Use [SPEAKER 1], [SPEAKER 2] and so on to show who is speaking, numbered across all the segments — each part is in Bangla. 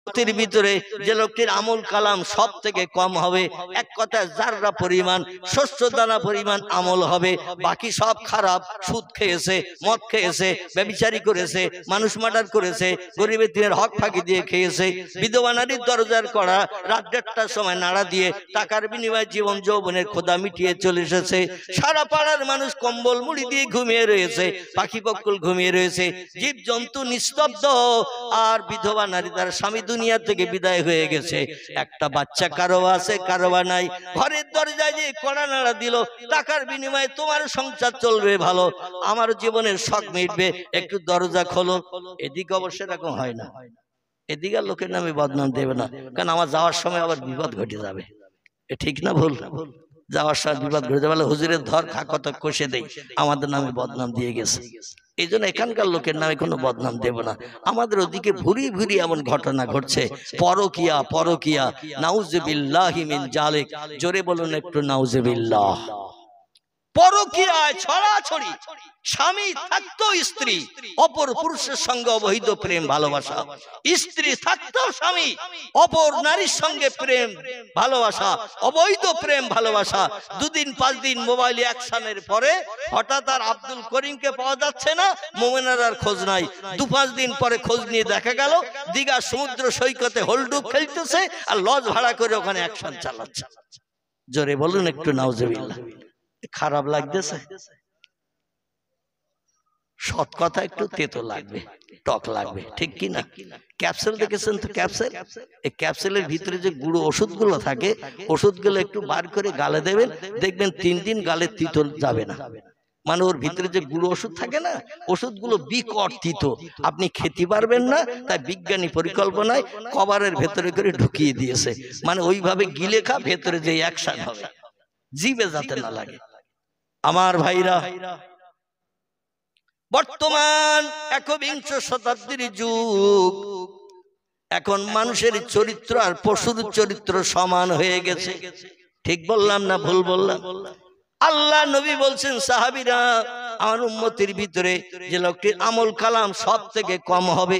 [SPEAKER 1] উম্মতের ভিতরে যে লোকটির আমল কালাম সব থেকে কম হবে, এক কথায় জাররা পরিমাণ শস্য দানা পরিমাণ আমল হবে, বাকি সব খারাপ। সুদ খেয়েছে, মদ খেয়েছে, ব্যভিচারী করেছে, মানুষ মার্ডার করেছে, গরিবের দিনের হক ফাঁকি দিয়ে খেয়েছে, বিধবা নারীর দরজার করা, রাত 1:30টার সময় নাড়া দিয়ে টাকার বিনিময়ে জীবন যৌবনের খোদা মিটিয়ে চলে এসেছে। সারা পাড়ার মানুষ কম্বল মুড়ি দিয়ে ঘুমিয়ে রয়েছে, পাখি পক্ষুল ঘুমিয়ে রয়েছে, জীব জন্তু নিস্তব্ধ। আর বিধবা নারী তার স্বামী দুনিয়া থেকে বিদায় হয়ে গেছে। একটা বাচ্চা কারো আছে, কারো নাই। ঘরের দরজায় যে কড়া নাড়া দিল, টাকার বিনিময়ে তোমার সংসার চলবে ভালো, আমার জীবনের শখ মিটবে, একটু দরজা খোলো। এদিকে অবশ্য এরকম হয় না। এদিকে লোকের নামে বদনাম দেবে না, কারণ আমার যাওয়ার সময় আবার বিপদ ঘটে যাবে। এ ঠিক না ভুল? যাওয়ার সময় বিপদ ঘটে যাবে, হুজুরের ধর খা কত কষে দেই, আমাদের নামে বদনাম দিয়ে গেছে। এই জন্য এখানকার লোকের নামে কোনো বদনাম দেব না। আমাদের ওদিকে ভুরি ভুরি এমন ঘটনা ঘটছে, পরকিয়া পরকিয়া, নাউজুবিল্লাহি মিন জালিক। জোরে বলুন একটু নাউজুবিল্লাহ। পরকিয়ায় ছড়াছড়ি, স্বামী থাকতো স্ত্রী অপর পুরুষের সঙ্গে অবৈধ প্রেম ভালোবাসা, স্ত্রী থাকতো স্বামী অপর নারীর সঙ্গে প্রেম ভালোবাসা, অবৈধ প্রেম ভালোবাসা। 2 দিন 5 দিন মোবাইল অ্যাকশনের পরে হঠাৎ আর আব্দুল করিমকে পাওয়া যাচ্ছে না, মোমেনার আর খোঁজ নাই। 2-5 দিন পরে খোঁজ নিয়ে দেখা গেল দীঘা সমুদ্র সৈকতে হোলডুব খেলতেছে আর লজ ভাড়া করে ওখানে অ্যাকশন চালাচ্ছে। জোরে বলুন একটু নাউজুবিল্লাহ। খারাপ লাগতেছে? সৎ কথা একটু তেতো লাগবে, টক লাগবে, ঠিক কি না? ক্যাপসুল দেখেছেন তো? ক্যাপসুল, এই ক্যাপসুলের ভিতরে যে গুঁড়ো ওষুধগুলো থাকে, ওষুধগুলো একটু বার করে গালে দেবেন, দেখবেন 3 দিন গালে তিতো যাবে না। মানে ওর ভিতরে যে গুঁড়ো ওষুধ থাকে না, ওষুধগুলো বিকট তিতো, আপনি খেতে পারবেন না। তাই বিজ্ঞানী পরিকল্পনায় কভারের ভেতরে করে ঢুকিয়ে দিয়েছে, মানে ওইভাবে গিলে খা, ভেতরে যে অ্যাকশন হবে, জিভে যাতে না লাগে। আমার ভাইরা, বর্তমান 21শ শতাব্দীর যুগ, এখন মানুষের চরিত্র আর পশুর চরিত্র সমান হয়ে গেছে। ঠিক বললাম না ভুল বললাম? আল্লাহ নবী বলছেন, সাহাবীরা, আমার উম্মতের ভিতরে যে লোকটির আমল কালাম সব থেকে কম হবে,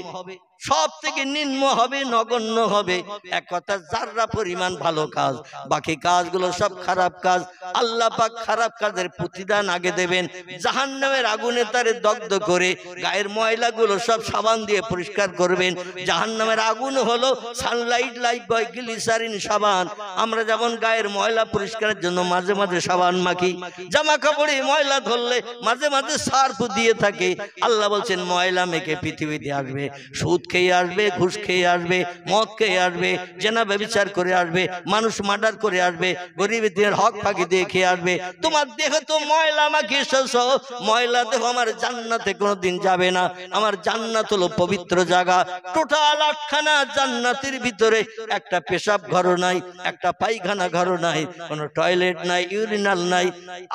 [SPEAKER 1] সব থেকে নিম্ন হবে, নগণ্য হবে, এক কথা জাররা পরিমাণ ভালো কাজ, বাকি কাজগুলো সব খারাপ কাজ। আল্লাহ পাক খারাপ কাজের প্রতিদান আগে দেবেন, জাহান্নামের আগুনে তারে দগ্ধ করে গায়ের ময়লাগুলো সব সাবান দিয়ে পরিষ্কার করবেন। জাহান্নামের আগুন হলো সানলাইট লাইফ বয় গ্লিসারিন সাবান। আমরা যেমন গায়ের ময়লা পরিষ্কারের জন্য মাঝে মাঝে সাবান মাখি, জামা কাপড়ে ময়লা ধরলে মাঝে মাঝে সার্ফ দিয়ে থাকে, আল্লাহ বলছেন ময়লা মেখে পৃথিবীতে আসবে, সুদ খেয়ে আসবে, ঘুষ খেয়ে আসবে, মদ খেয়ে আসবে, জেনা ব্যভিচার করে আসবে, মানুষ মার্ডার করে আসবে, গরিবদের হক ফাঁকি দিয়ে খেয়ে আসবে। তোমার দেহ তো ময়লা মাখিয়ে এসেছো, ময়লা দেহ আমার জান্নাতে কোনোদিন যাবে না। আমার জান্নাত হলো পবিত্র জায়গা। টোটাল 8খানা জান্নাতের ভিতরে একটা পেশাব ঘর নাই, একটা পায়খানা ঘর নাই, কোনো টয়লেট নাই, ইউরিনাল নাই।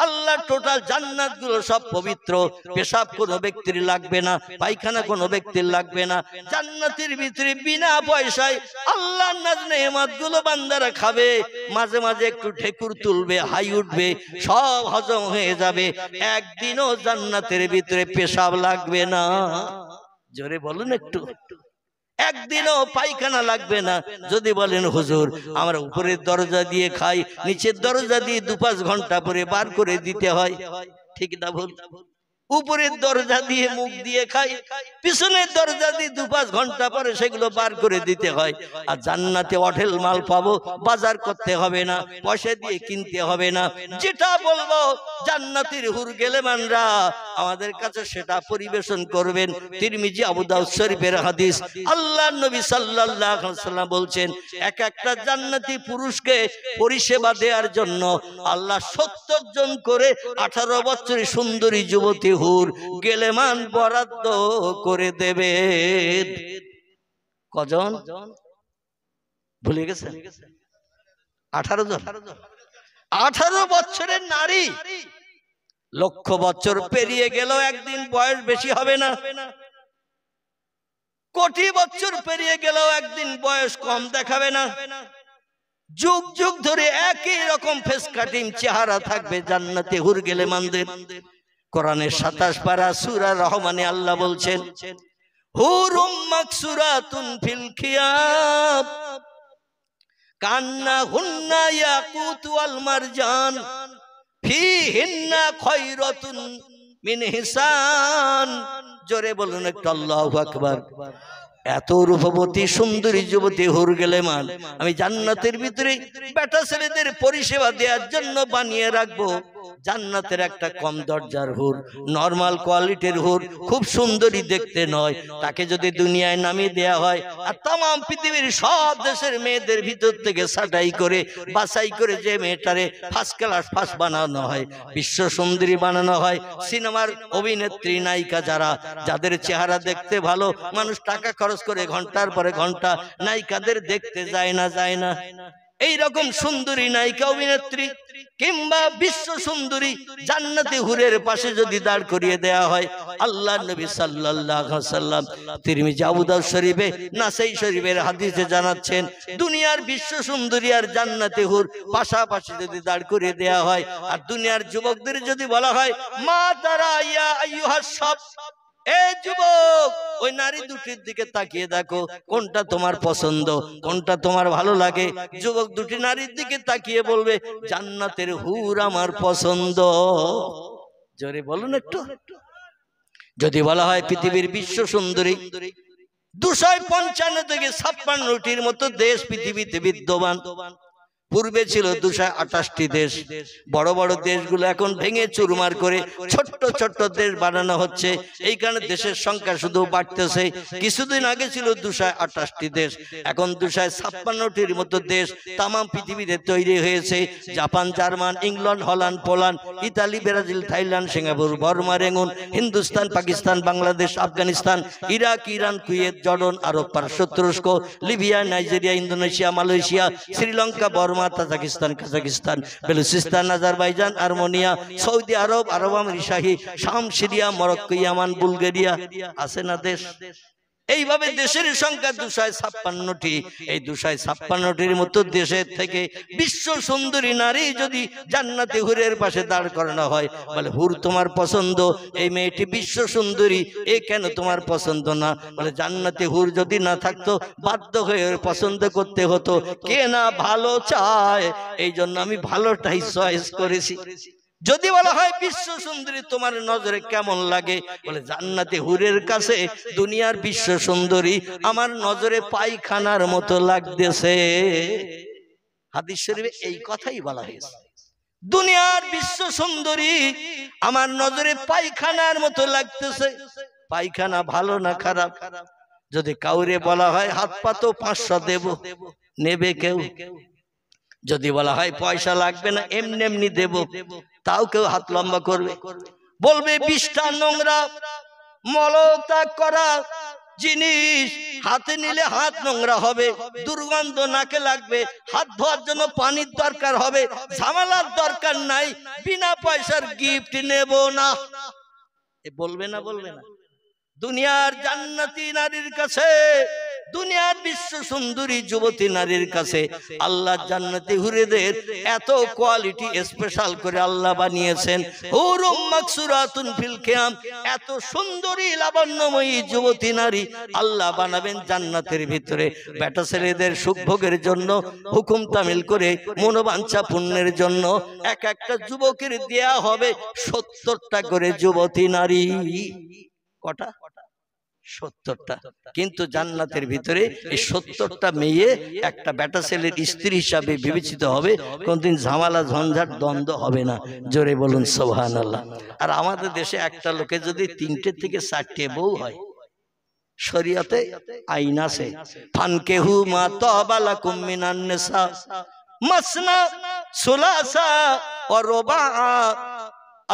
[SPEAKER 1] আল্লাহ টোটাল জান্নাত গুলো সব পবিত্র। পেশাব কোনো ব্যক্তির লাগবে না, পায়খানা কোনো ব্যক্তির লাগবে না। জান্নাতের ভিতরে বিনা পয়সায় আল্লাহর নেয়ামত গুলো বান্দারা খাবে। মাঝে মাঝে একটু ঠেকুর তুলবে, হাই উঠবে, সব হজম হয়ে যাবে। একদিনও জান্নাতের ভিতরে পেশাব লাগবে না। জোরে বলুন একটু। একদিনও পায়খানা লাগবে না। যদি বলেন হুজুর আমরা উপরের দরজা দিয়ে খাই, নিচের দরজা দিয়ে 2-5 ঘন্টা পরে বার করে দিতে হয়, ঠিক না ভুল? উপরের দরজা দিয়ে মুখ দিয়ে খাই, পিছনের দরজা দিয়ে 2-5 ঘন্টা পরে সেগুলো বার করে দিতে হয়। আর জান্নাতে অঢেল মাল পাবো, বাজার করতে হবে না, পয়সা দিয়ে কিনতে হবে না। যেটা বলবো জান্নাতের হুর গেলেমানরা আমাদের কাছে সেটা পরিবেশন করবেন। তিরমিজি, আবু দাউদ শরীফের হাদিস। আল্লাহর নবী সাল্লাল্লাহু আলাইহি ওয়াসাল্লাম বলছেন, এক একটা জান্নাতি পুরুষকে পরিষেবা দেওয়ার জন্য আল্লাহ 70 জন করে 18 বছরের সুন্দরী যুবতী হুর গেলেমান বরাদ্দ করে দেবে। কজন? ভুলে গেছেন? 18 জন। 18 বছরের নারী। লক্ষ বছর পেরিয়ে গেল, একদিন বয়স বেশি হবে না। কোটি বছর পেরিয়ে গেল, একদিন বয়স কম দেখাবে না। যুগ যুগ ধরে একই রকম ফেস কাটিং চেহারা থাকবে জান্নাতে হুর গেলেমানদের। কোরআনের 27 পারা সূরা রহমানে আল্লাহ বলছেন, হুরুম মাকসুরাতুন ফিল খিয়াম কান্না হুন্না ইয়াকুত ওয়াল মারজান ফিহিন্না খায়রাতুন মিন হিসান। জোরে বলুন একটু আল্লাহু আকবার। এত রূপবতী সুন্দরী যুবতী হুর গেলেমান আমি জান্নাতের ভিতরে বেটা ছেলেদের পরিষেবা দেওয়ার জন্য বানিয়ে রাখবো। জান্নাতের একটা কম দরজার হুর, নরমাল কোয়ালিটির হুর, খুব সুন্দরী দেখতে নয়, তাকে যদি দুনিয়ায় নামিয়ে দেয়া হয় আর তাম পৃথিবীর সব দেশের মেয়েদের ভিতর থেকে ছাঁটাই করে বাছাই করে যে মেয়েটারে ফার্স্ট ক্লাস ফার্স্ট বানানো হয়, বিশ্ব সুন্দরী বানানো হয়, সিনেমার অভিনেত্রী নায়িকা যারা, যাদের চেহারা দেখতে ভালো, মানুষ টাকা খরচ করে ঘন্টার পরে ঘন্টা নায়িকাদের দেখতে যায় না এই রকম সুন্দরী নায়িকা অভিনেত্রী কিংবা বিশ্ব সুন্দরী জান্নাতি হুরের পাশে যদি দাঁড় করিয়ে দেয়া হয়, আল্লাহ নবী সাল্লাল্লাহু আলাইহি ওয়াসাল্লাম তিরমিজি আবু দাউদ শরীফে নাসাই শরীফের হাদিসে জানাচ্ছেন, দুনিয়ার বিশ্ব সুন্দরী আর জান্নাতি হুর পাশাপাশি যদি দাঁড় করিয়ে দেয়া হয় আর দুনিয়ার যুবকদের যদি বলা হয় মা তারা ইয়া আইয়ুহাস শাব, এই যুবক ওই নারী দুটির দিকে তাকিয়ে দেখো কোনটা তোমার পছন্দ, কোনটা তোমার ভালো লাগে। যুবক দুটি নারীর দিকে তাকিয়ে বলবে জান্নাতের হুর আমার পছন্দ। জোরে বলুন একটু। যদি বলা হয় পৃথিবীর বিশ্ব সুন্দরী 255 থেকে 56টির মতো দেশ পৃথিবীতে বিদ্যমান, পূর্বে ছিল 228টি দেশ। বড় বড় দেশগুলো এখন ভেঙে চুরমার করে ছোট্ট ছোট্ট দেশ বানানো হচ্ছে, এই কারণে দেশের সংখ্যা শুধু বাড়তেছে। কিছুদিন আগে ছিল 228টি দেশ, এখন 256টির মতো দেশ তামাম পৃথিবীতে তৈরি হয়েছে। Japan, German, England, Holland, Poland, Italy, Brazil, Thailand, Singapore, Burma, Rangoon, Hindustan, Pakistan, Bangladesh, Afghanistan, Iraq, Iran, Kuwait, Jordan, Arab পারস্য, তুরস্ক, Libya, Nigeria, Indonesia, Malaysia, Sri Lanka, Burma, Tajikistan, Kazakhstan, Balochistan, Azerbaijan, Armenia, Saudi Arab, Arab আমিরি শাহী, শাম, সিরিয়া, মরক্কো, ইয়ামান, বুলগেরিয়া, আছে না দেশ। এইভাবে দেশের সংখ্যা 256টি। এই 256টির মতো দেশের থেকে বিশ্ব সুন্দরী নারী যদি জান্নাতি হুরের পাশে দাঁড় করানো হয়, বলে হুর তোমার পছন্দ, এই মেয়েটি বিশ্ব সুন্দরী, এ কেন তোমার পছন্দ না? বলে জান্নাতি হুর যদি না থাকতো বাধ্য হয়ে পছন্দ করতে হতো, কে না ভালো চায়, এই জন্য আমি ভালোটাই চয়েস করেছি। যদি বলা হয় বিশ্ব সুন্দরী তোমার নজরে কেমন লাগে, বলে জান্নাতি হুরের কাছে দুনিয়ার বিশ্ব সুন্দরী আমার নজরে পায়খানার মতো লাগতেছে। হাদিস শরীফে এই কথাই বলা হয়েছে, দুনিয়ার বিশ্ব সুন্দরী আমার নজরে পায়খানার মতো লাগতেছে। পায়খানা ভালো না খারাপ? যদি কাউরে বলা হয় হাত পা তো 500 দেব, নেবে কেউ? যদি বলা হয় পয়সা লাগবে না এমনি এমনি দেব, তাও কেউ হাত লম্বা করবে? বলবে 20টা নোংরা মলত্যাগ করা জিনিস হাতে নিলে হাত নোংরা হবে, দুর্গন্ধ নাকে লাগবে, হাত ধোয়ার জন্য পানির দরকার হবে, ঝামেলার দরকার নাই, বিনা পয়সার গিফট নেব না, এ বলবে না? বলবে না? দুনিয়ার জান্নাতি নারীর কাছে, দুনিয়ার বিশ্ব সুন্দরী যুবতী নারীর কাছে আল্লাহ জান্নাতি হুরেদের এত কোয়ালিটি স্পেশাল করে আল্লাহ বানিয়েছেন। হুরুম মাকসুরাতুন ফিল খিয়াম, এত সুন্দরী লাবণ্যময়ী যুবতী নারী আল্লাহ বানাবেন জান্নাতের ভিতরে বেটা ছেলেদের সুখভোগের জন্য, হুকুম তামিল করে মনোবাঞ্ছা পূর্ণের জন্য। এক একটা যুবকের দেয়া হবে 70টা করে যুবতী নারী। কটা? 70টা। কিন্তু জান্নাতের ভিতরে এই 70টা মেয়ে একটা বেটা ছেলের স্ত্রী হিসাবে বিবেচিত হবে, কোনদিন ঝামেলা ঝঞ্ঝাট দ্বন্দ্ব হবে না। জোরে বলুন সুবহানাল্লাহ। আর আমাদের দেশে একটা লোকে যদি 3টে থেকে 4টে বউ হয়, শরীয়তে আইন আছে, ফানকেহু মা তাবা লাকুম মিনান নিসা মাসনা সুলাসা ওয়া রুবা।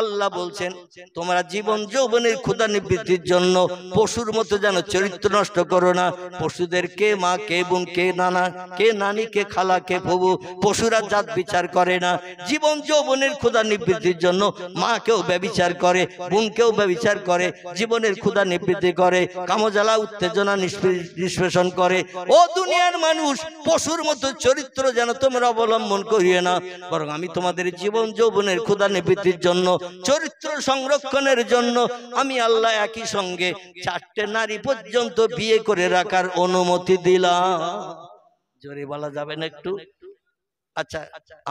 [SPEAKER 1] আল্লাহ বলছেন তোমরা জীবন যৌবনের ক্ষুধা নিবৃত্তির জন্য পশুর মতো যেন চরিত্র নষ্ট করো না। পশুদের কে মা, কে বোন, কে নানা, কে নানি, কে খালা, কে ফুবু, পশুরা জাত বিচার করে না। জীবন যৌবনের ক্ষুধা নিবৃত্তির জন্য মাকেও ব্যভিচার করে, বোনকেও ব্যভিচার করে, জীবনের ক্ষুধা নিবৃত্তি করে, কামজ্বালা উত্তেজনা নিষ্পেষণ করে। ও দুনিয়ার মানুষ, পশুর মতো চরিত্র যেন তোমরা অবলম্বন করিয়ে না, বরং আমি তোমাদের জীবন যৌবনের ক্ষুধা নিবৃত্তির জন্য চরিত্র সংরক্ষণের জন্য আমি আল্লাহ একই সঙ্গে 4টে নারী পর্যন্ত বিয়ে করে রাখার অনুমতি দিলাম। জোরে বলা যাবে না একটু? আচ্ছা,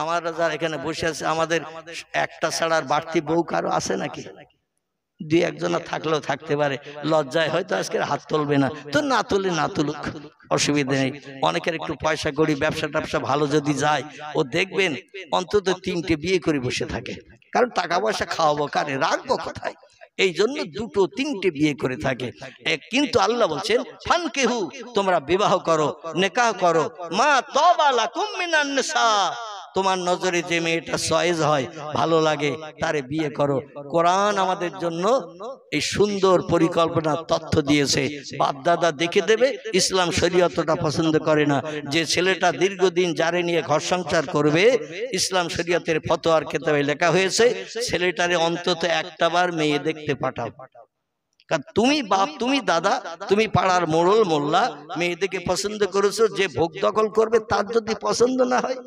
[SPEAKER 1] আমরা যারা এখানে বসে আছে, আমাদের একটা ছাড়ার বাড়তি বউ কারো আছে নাকি? দুই একজনা থাকলেও থাকতে পারে, লজ্জায় হয়তো আজকে হাত তুলবে না, তো না তুলে না তুলুক, অসুবিধা নেই। অনেকের একটু পয়সা করি, ব্যবসা ট্যাবসা ভালো যদি যায়, ও দেখবেন অন্তত 3টে বিয়ে করে বসে থাকে, কারণ টাকা পয়সা খাওয়াবো কারে, রাখবো কোথায়, এই জন্য 2টো 3টে বিয়ে করে থাকে। কিন্তু আল্লাহ বলছেন ফানকিহু, তোমরা বিবাহ করো, নিকাহ করো, মা তাবা লাকুম মিনান নিসা, তোমার নজরে যে মেয়েটা চয়েস হয়, ভালো লাগে, তারে বিয়ে করো। কোরআন আমাদের জন্য এই সুন্দর পরিকল্পনা তথ্য দিয়েছে। বাপ দাদা দেখে দেবে, ইসলাম শরীয়তটা পছন্দ করে না। যে ছেলেটা দীর্ঘদিন যারে নিয়ে ঘর সংসার করবে, ইসলাম শরীয়তের ফতোয়ার কিতাবে লেখা হয়েছে ছেলেটারে অন্তত একটাবার মেয়ে দেখতে পাঠাও। কারণ তুমি বাপ, তুমি দাদা, তুমি পাড়ার মোড়ল মোল্লা, মেয়েদেরকে পছন্দ করেছো, যে ভোগ দখল করবে তার যদি পছন্দ না হয়,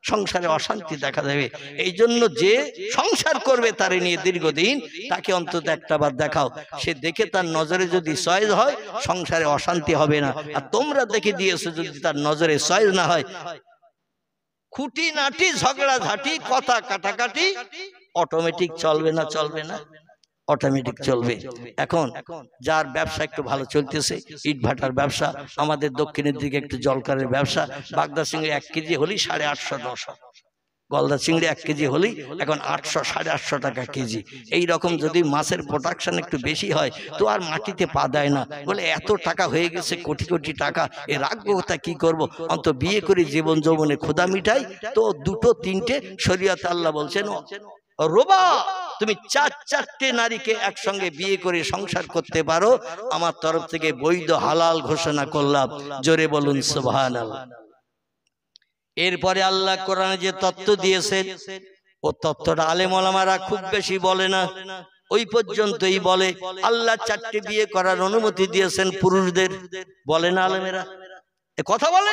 [SPEAKER 1] সংসারে অশান্তি দেখা দেবে। এই জন্য যে সংসার করবে তারে নিয়ে দীর্ঘদিন, তাকে অন্তত একটাবার দেখাও। সে দেখে তার নজরে যদি চয়েস হয়, সংসারে অশান্তি হবে না। আর তোমরা দেখে দিয়েছো, যদি তার নজরে চয়েস না হয়, খুঁটি নাটি ঝগড়া ঝাঁটি কথা কাটাকাটি অটোমেটিক চলবে না, চলবে না, অটোমেটিক চলবে। এখন যার ব্যবসা একটু ভালো চলতেছে, ইট ভাটার ব্যবসা, আমাদের দক্ষিণের দিকে একটু জলকারের ব্যবসা, বাগদা চিংড়ি 1 কেজি হলেই 850-900, গলদা চিংড়ি 1 কেজি হলেই এখন 800-850 টাকা কেজি। এই রকম যদি মাছের প্রোডাকশন একটু বেশি হয়, তো আর মাটিতে পা দেয় না, বলে এত টাকা হয়ে গেছে, কোটি কোটি টাকা, এ রাখবো তা কি করব, অন্ত বিয়ে করে জীবন যৌবনে ক্ষুধা মিটাই। তো 2টো 3টে শরীয়তে আল্লাহ বলছেন রোবা, তুমি 4-4টে নারীকে একসঙ্গে বিয়ে করে সংসার করতে পারো, আমার তরফ থেকে বৈধ হালাল ঘোষণা করলাম। জোরে বলুন সুবহানাল্লাহ। এরপরে আল্লাহ কোরআনে যে তত্ত্ব দিয়েছেন, ও তত্ত্বটা আলেম ওলামারা খুব বেশি বলে না, ওই পর্যন্তই বলে। আল্লাহ 4টে বিয়ে করার অনুমতি দিয়েছেন পুরুষদের, বলে না আলেমেরা? এ কথা বলে,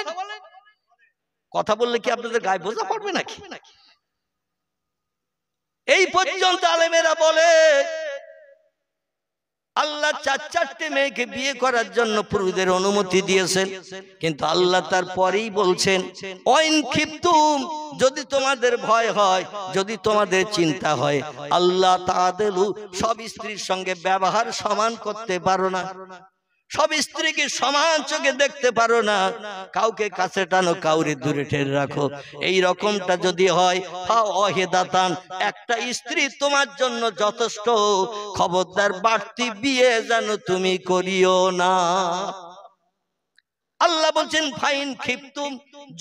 [SPEAKER 1] কথা বললে কি আপনাদের গায়ে বোঝা পড়বে নাকি? এই পর্যন্ত আলেমেরা বলে আল্লাহ 4-4টে মেয়েকে বিয়ে করার জন্য পুরুষদের অনুমতি দিয়েছেন। কিন্তু আল্লাহ তার পরেই বলছেন ওয়াইন খিফতুম, যদি তোমাদের ভয় হয়, যদি তোমাদের চিন্তা হয়, আল্লাহ তাআদিলু, সব স্ত্রীর সঙ্গে ব্যবহার সমান করতে পারো না, সব স্ত্রীকে সমান চোখে দেখতে পারো না, কাউকে কাছে টানো, কাউরে দূরে ঠেলে রাখো, এই রকমটা যদি হয়, ফাওয়াহিদাতান, একটা স্ত্রী তোমার জন্য যথেষ্ট, খবরদার বাড়তি বিয়ে যেন তুমি করিও না। আল্লাহ বলছেন ফাইন খিফতুম,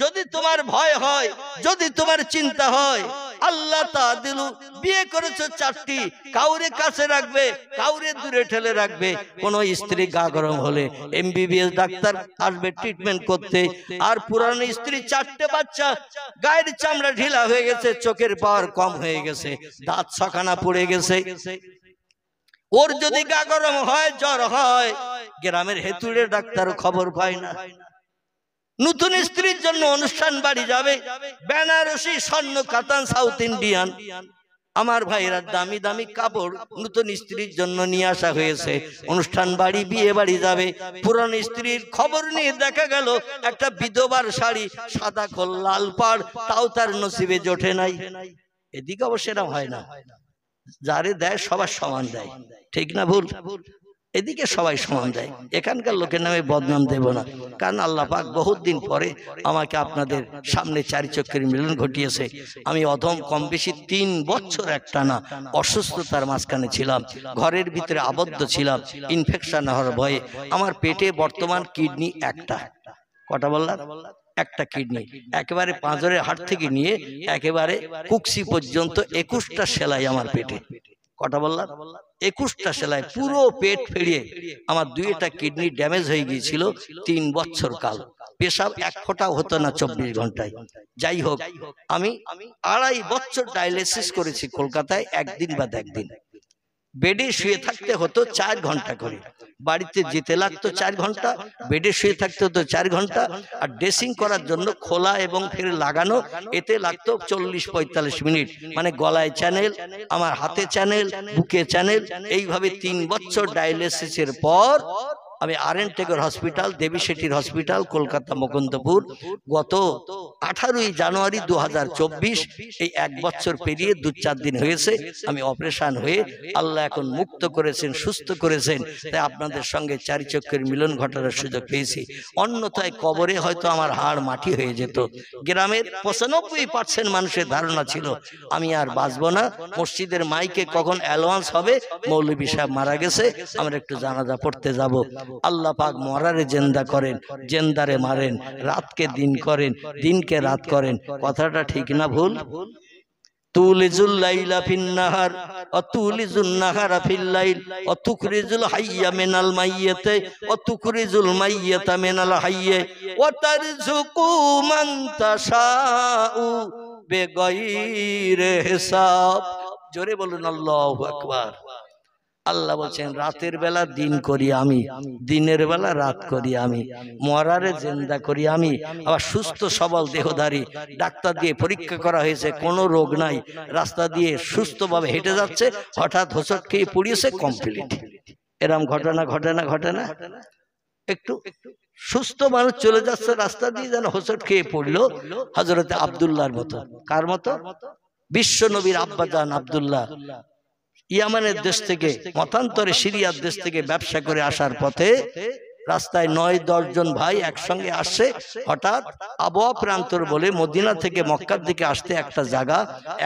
[SPEAKER 1] যদি তোমার ভয় হয়, যদি তোমার চিন্তা হয়, আল্লাহ তাআদিলু, বিয়ে করেছো 4টি, কাউরে কাছে রাখবে, কাউরে দূরে ঠেলে রাখবে। কোন স্ত্রী গা গরম হলে এমবিবিএস ডাক্তার আসবে ট্রিটমেন্ট করতে, আর পুরানো স্ত্রী 4টে বাচ্চা, গায়ের চামড়া ঢিলা হয়ে গেছে, চোখের পাওয়ার কম হয়ে গেছে, দাঁত ছখানা পড়ে গেছে, ওর যদি গা গরম হয়, জ্বর হয়, গ্রামের হেতুড়ে ডাক্তার খবর পায় না। নতুন স্ত্রীর জন্য অনুষ্ঠান বাড়ি যাবে, বেনারসি, স্বর্ণ কাতান, সাউথ ইন্ডিয়ান, আমার ভাইরা দামি দামি কাপড় নতুন স্ত্রীর জন্য নিয়ে আসা হয়েছে, অনুষ্ঠান বাড়ি, বিয়ে বাড়ি যাবে, পুরানো স্ত্রীর খবর নিয়ে দেখা গেল একটা বিধবার শাড়ি, সাদা খোল, লাল পাড়, তাও তার নসিবে জোটে নাই। এদিকে অবশ্য এরকম হয় না, যারে দেয় সবার সমান দেয়, ঠিক না ভুল? এদিকে সবাই সমান দেয়। এখানকার লোকের নামে বদনাম দেব না, কারণ আল্লাহ পাক বহুত দিন পরে আমাকে আপনাদের সামনে 4 চক্ষের মিলন ঘটিয়েছে। আমি অধম কম বেশি 3 বছর একটানা অসুস্থতার মাঝখানে ছিলাম, ঘরের ভিতরে আবদ্ধ ছিলাম, ইনফেকশন হওয়ার ভয়ে। আমার পেটে বর্তমান কিডনি একটা, কটা বললাম? একটা কিডনি, একেবারে পাঁজরের হাড় থেকে নিয়ে একেবারে কুকসি পর্যন্ত 21টা সেলাই আমার পেটে। কটা বললাম? 21টা সেলাই, পুরো পেট ফেড়িয়ে আমার 2টা কিডনি ড্যামেজ হয়ে গিয়েছিল 3 বছর কাল। পেশাব 1 ফোঁটাও হতো না 24 ঘন্টায়। যাই হোক, আমি 2.5 বছর ডায়ালিসিস করেছি কলকাতায়, একদিন বাদ একদিন। বেডে শুয়ে থাকতে হতো 4 ঘন্টা করে, বাড়িতে যেতে লাগতো 4 ঘন্টা, বেডে শুয়ে থাকতে হতো 4 ঘন্টা, আর ড্রেসিং করার জন্য খোলা এবং ফের লাগানো এতে লাগতো 40-45 মিনিট। মানে গলায় চ্যানেল, আমার হাতে চ্যানেল, বুকে চ্যানেল, এইভাবে 3 বছর ডায়ালিসিসের পর আমি আরএন টেগর হসপিটাল, দেবী শেঠির হসপিটাল, কলকাতা মুকুন্দপুর, গত 18ই জানুয়ারি 2024, এই 1 বছর পেরিয়ে 2-4 দিন হয়েছে আমি অপারেশন হয়ে আল্লাহ এখন মুক্ত করেছেন, সুস্থ করেছেন। তাই আপনাদের সঙ্গে চারি চক্ষের মিলন ঘটানোর সুযোগ পেয়েছি। অন্যথায় কবরে হয়তো আমার হাড় মাটি হয়ে যেত। গ্রামের 95% মানুষের ধারণা ছিল আমি আর বাঁচবো না, মসজিদের মাইকে কখন অ্যালাউন্স হবে মৌলভী সাহেব মারা গেছে, আমরা একটু জানাজা পড়তে যাব। আল্লাহ পাক মরারে জিন্দা করেন, জিন্দারে মারেন, রাতকে দিন করেন, দিনকে রাত করেন। কথাটা ঠিক না ভুল? তুলিজুল লাইলা ফিন নাহার ওয়া তুলিজুন নাহারা ফিল লাইল ওয়া তুখরিজুল হাইয়া মিনাল মাইয়্যিতি ওয়া তুখরিজুল মাইয়্যিতা মিনাল হাইয়্যি ওয়া তারযুকু মান তাশাউ বিগাইরি হিসাব। জোরে বলুন আল্লাহু আকবার। আল্লাহ বলছেন রাতের বেলা দিন করি আমি, দিনের বেলা রাত করি আমি, মরারে জিন্দা করি আমি। আবার সুস্থ সবল দেহধারী, ডাক্তার দিয়ে পরীক্ষা করা হয়েছে, কোনো রোগ নাই, রাস্তা দিয়ে সুস্থভাবে হেঁটে যাচ্ছে, হঠাৎ হোঁচট খেয়ে পড়িয়েছে, কমপ্লিট। এরম ঘটনা ঘটে না, ঘটে না? একটু সুস্থ মানুষ চলে যাচ্ছে রাস্তা দিয়ে, যেন হোঁচট খেয়ে পড়লো হযরতে আব্দুল্লাহর মতো। কার মতো? বিশ্ব নবীর আব্বাজান আব্দুল্লাহ ইয়ামানের দেশ থেকে, মতান্তরে সিরিয়ার দেশ থেকে ব্যবসা করে আসার পথে রাস্তায় 9-10 জন ভাই একসঙ্গে আসছে। হঠাৎ আবহাওয়া প্রান্তর বলে মদিনা থেকে মক্কার দিকে আসতে একটা জায়গা,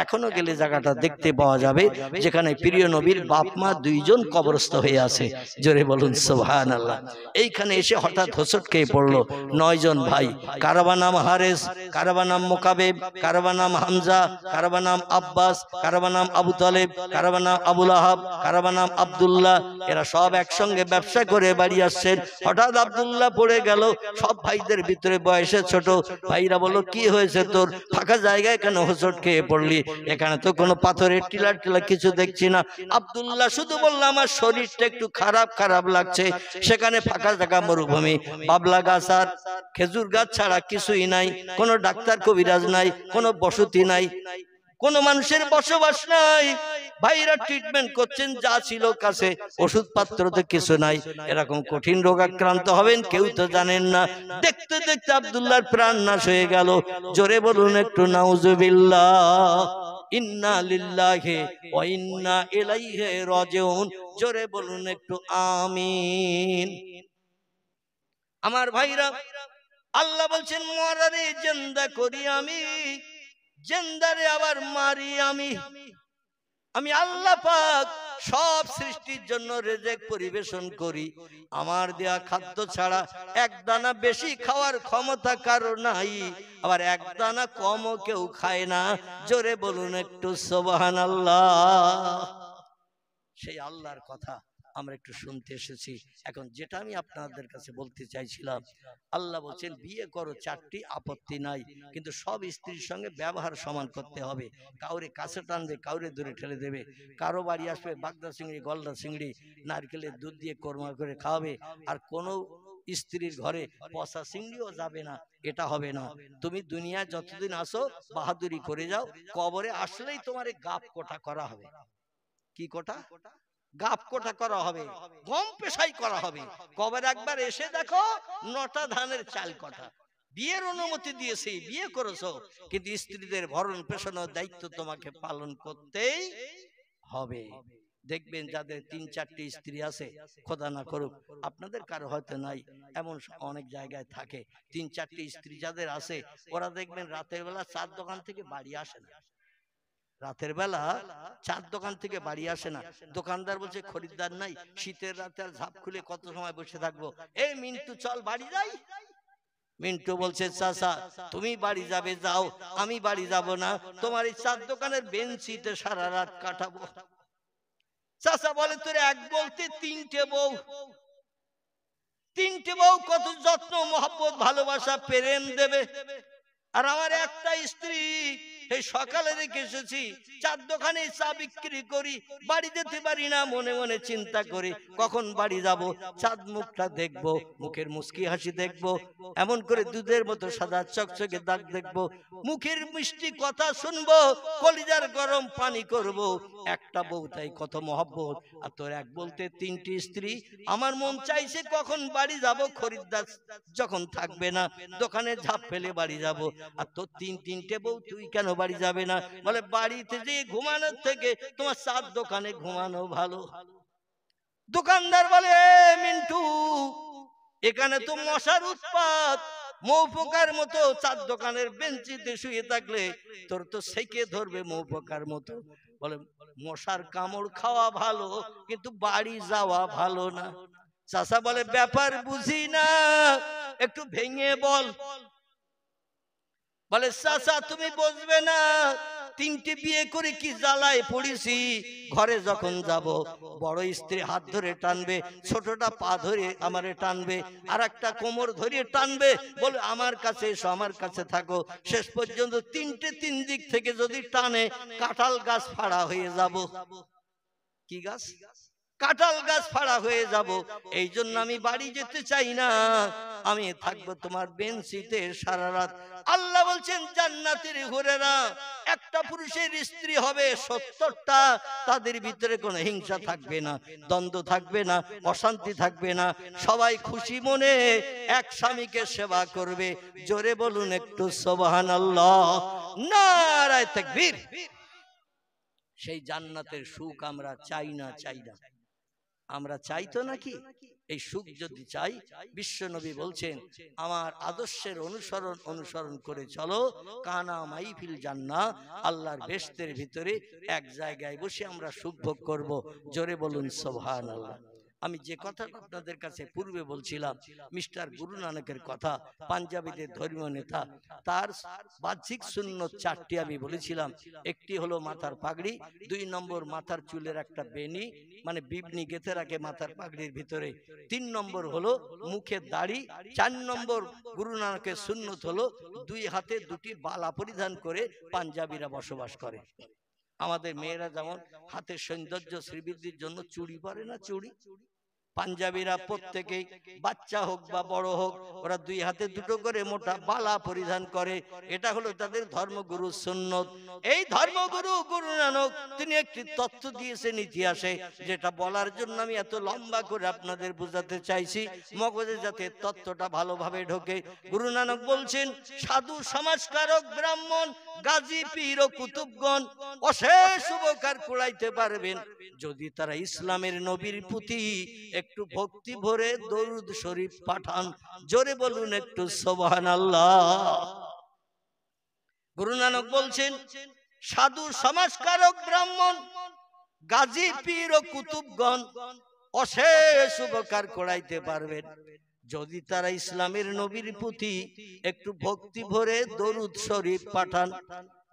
[SPEAKER 1] এখনো গেলে জায়গাটা দেখতে পাওয়া যাবে, যেখানে প্রিয় নবীর বাপ মা 2 জন কবরস্থ হয়ে আছে। জোরে বলুন সুবহানাল্লাহ। এইখানে এসে হঠাৎ হোঁচট খেয়ে পড়লো 9 জন ভাই। কারবা নাম হারেস, কারবা নাম মুকাবেব, কারবা নাম হামজা, কারবা নাম আব্বাস, কারবা নাম আবু তালেব, কারবা নাম আবুল আহাব, কারবা নাম আব্দুল্লাহ। এরা সব একসঙ্গে ব্যবসা করে বাড়ি আসছেন। হঠাৎ আব্দুল্লাহ পড়ে গেল। সব ভাইদের ভিতরে বয়সে ছোট ভাইরা বলল, কি হয়েছে তোর? ফাঁকা জায়গায় কেন হোঁচট খেয়ে পড়লি? এখানে তো কোনো পাথরের টিলা টিলা কিছু দেখছি না। আব্দুল্লাহ শুধু বলল, আমার শরীরটা একটু খারাপ খারাপ লাগছে। সেখানে ফাঁকা জায়গা, মরুভূমি, বাবলা গাছ আর খেজুর গাছ ছাড়া কিছুই নাই, কোনো ডাক্তার কবিরাজ নাই, কোনো বসতি নাই, কোনো মানুষের বসবাস নাই। ভাইরা ট্রিটমেন্ট করছেন, যা ছিল কাছে, ওষুধপত্র তো কিছু নাই। এরকম কঠিন রোগাক্রান্ত হবেন কেউ তো জানেন না। দেখতে দেখতে আব্দুল্লাহর প্রাণ নাশ হয়ে গেল। জোরে বলুন একটু নাউজুবিল্লাহ। ইন্না লিল্লাহি ওয়া ইন্না ইলাইহি রাজিউন। জোরে বলুন একটু আমিন। আমার ভাইরা, আল্লাহ বলছেন মরারে জিন্দা করি আমি, জিন্দারে আবার মারি আমি। আমি আল্লাহ পাক সব সৃষ্টির জন্য রিজিক পরিবেশন করি। আমার দেয়া খাদ্য ছাড়া এক দানা বেশি খাওয়ার ক্ষমতা কারো নাই, আবার এক দানা কমও কেউ খায় না। জোরে বলুন একটু সুবহানাল্লাহ। সেই আল্লাহর কথা আমরা একটু শুনতে এসেছি। এখন যেটা আমি আপনাদের কাছে বলতে চাইছিলাম, আল্লাহ বলছেন বিয়ে করো 4টি, আপত্তি নাই, কিন্তু সব স্ত্রীর সঙ্গে ব্যবহার সমান করতে হবে। কাউরে কাছে টানবে, কাউরে দূরে ঠেলে দেবে। কারো বাড়ি আসবে বাগদা চিংড়ি, গলদা চিংড়ি, নারকেলের দুধ দিয়ে কোরমা করে খাওয়াবে, আর কোনো স্ত্রীর ঘরে পচা চিংড়িও যাবে না। এটা হবে না। তুমি দুনিয়ায় যতদিন আসো বাহাদুরি করে যাও, কবরে আসলেই তোমার গাপ কোটা করা হবে। কি কোটা? গাপ কোটা করা হবে, গম পেশাই করা হবে। কবে একবার এসে দেখো 9টা ধানের চাল কটা। বিয়ের অনুমতি দিয়েছি, বিয়ে করেছো, কিন্তু স্ত্রীদের ভরণ পোষণের দায়িত্ব তোমাকে পালন করতেই হবে। দেখবেন যাদের 3-4টি স্ত্রী আছে, খোদা না করুক আপনাদের কারো হয়তো নাই, এমন অনেক জায়গায় থাকে, 3-4টি স্ত্রী যাদের আছে, ওরা দেখবেন রাতের বেলা চার দোকান থেকে বাড়ি আসে না। রাতের বেলা চার দোকান থেকে বাড়ি আসে না। দোকানদার বলছে খরিদ্দার নাই, শীতের রাতে আর ঝাপ খুলে কত সময় বসে থাকবো, এই মিন্টু চল বাড়ি যাই। মিন্টু বলছে চাচা তুমি বাড়ি যাবে যাও, আমি বাড়ি যাব না, তোমার এই চার দোকানের বেঞ্চিতে সারা রাত কাটাবো। চাচা বলে তোর এক বলতে 3টে বউ, 3টে বউ কত যত্ন মহব্বত ভালোবাসা প্রেম দেবে, আর আমার একটা স্ত্রী এই সকালে রেখে এসেছি, চার দোকানে চা বিক্রি করি, বাড়ি যেতে পারি না, মনে মনে চিন্তা করি কখন বাড়ি যাব, চাঁদ মুখটা দেখবো, মুখের মুস্কি হাসি দেখবো, এমন করে দুধের মতো সাদা চকচকে দাগ দেখবো, মুখের মিষ্টি কথা শুনবো, কলিজার গরম পানি করব। একটা বউ তাই কত মহব্বত, আর তোর এক বলতে তিনটি স্ত্রী। আমার মন চাইছে কখন বাড়ি যাব, খরিদ্দার যখন থাকবে না দোকানে ঝাঁপ ফেলে বাড়ি যাব। আর তোর তিনটে বউ, তুই কেন বাড়ি যাবে না? বলে বাড়িতে যে ঘুমানোর থেকে তোমার চার দোকানে ঘুমানো ভালো। দোকানদার বলে মিন্টু, এখানে তো মশার উৎপাত, মৌপোকার মতো চার দোকানের বেঞ্চিতে শুয়ে থাকলে তোর তো সেকে ধরবে মৌপোকার মতো। বলে মশার কামড় খাওয়া ভালো, কিন্তু বাড়ি যাওয়া ভালো না। চাচা বলে ব্যাপার বুঝি না, একটু ভেঙে বল। বলে চাচা তুমি বুঝবে না, তিনটে বিয়ে করে কি জ্বালায় পড়েছি। ঘরে যখন যাব, বড় স্ত্রী হাত ধরে টানবে, ছোটটা পা ধরে আমারে টানবে, আর একটা কোমর ধরে টানবে, বলে আমার কাছে এসো, আমার কাছে থাকো। শেষ পর্যন্ত তিন দিক থেকে যদি টানে, কাঁঠাল গাছ ফাড়া হয়ে যাব। কি গাছ? কাঁঠাল গাছ ফাড়া হয়ে যাব। এই জন্য আমি বাড়ি যেতে চাই না, আমি থাকবো তোমার বেঞ্চিতে সারা রাত। আল্লাহ বলছেন জান্নাতের হুরেরা, একটা পুরুষের স্ত্রী হবে 70টা, তাদের ভিতরে কোনো হিংসা থাকবে না, দ্বন্দ্ব থাকবে না, অশান্তি থাকবে না, সবাই খুশি মনে এক স্বামীকে সেবা করবে। জোরে বলুন একটু সুবহানাল্লাহ, নারায়ে তাকবীর। সেই জান্নাতের সুখ আমরা চাই না, চাই না? আমরা চাই তো নাকি? এই সুখ যদি চাই, বিশ্ব নবী বলছেন আমার আদর্শের অনুসরণ করে চলো, কানা মাইফিল জান্নাহ, আল্লাহর বেহেশতের ভিতরে এক জায়গায় বসে আমরা সুখ ভোগ করব। জোরে বলুন সুবহানাল্লাহ। আমি যে কথাটা আপনাদের কাছে পূর্বে বলছিলাম, মিস্টার গুরু নানকের কথা, পাঞ্জাবিদের ধর্মীয় নেতা, তার বাহ্যিক সুন্নত 4টি আমি বলেছিলাম। একটি হলো মাথার পাগড়ি, 2 নম্বর মাথার চুলের একটা বেনি, মানে বিবনি গেঁথে রাখে মাথার পাগড়ির ভিতরে, 3 নম্বর হলো মুখের দাড়ি, 4 নম্বর গুরু নানকের সুন্নত হলো 2 হাতে 2টি বালা পরিধান করে পাঞ্জাবিরা বসবাস করে। আমাদের মেয়েরা যেমন হাতের সৌন্দর্য শ্রীবৃদ্ধির জন্য চুড়ি পরে না, চুড়ি, পাঞ্জাবিরা প্রত্যেকেই বাচ্চা হোক বা বড় হোক, ওরা 2 হাতে 2টো করে মোটা বালা পরিধান করে। এটা হলো তাদের ধর্মগুরু সুন্নত। এই ধর্মগুরু গুরু নানক তিনি একটি তথ্য দিয়েছেন ইতিহাসে, যেটা বলার জন্য আমি এত লম্বা করে আপনাদের বোঝাতে চাইছি, মগজে যাতে তথ্যটা ভালোভাবে ঢোকে। গুরু নানক বলছেন সাধু সমাজকারক ব্রাহ্মণ গাজী পীর ও কুতুবগণ অশেষ উপকার কুড়াইতে পারবেন যদি তারা ইসলামের নবীর প্রতি একটু ভক্তি ভরে দরুদ শরীফ পাঠান। জোরে বলুন একটু সুবহানাল্লাহ। গুরু নানক বলছেন সাধু সমাজকারক ব্রাহ্মণ গাজী পীর ও কুতুবগণ অশেষ উপকার কুড়াইতে পারবেন যদি তারা ইসলামের নবীর প্রতি একটু ভক্তি ভরে দরুদ শরীফ পাঠান।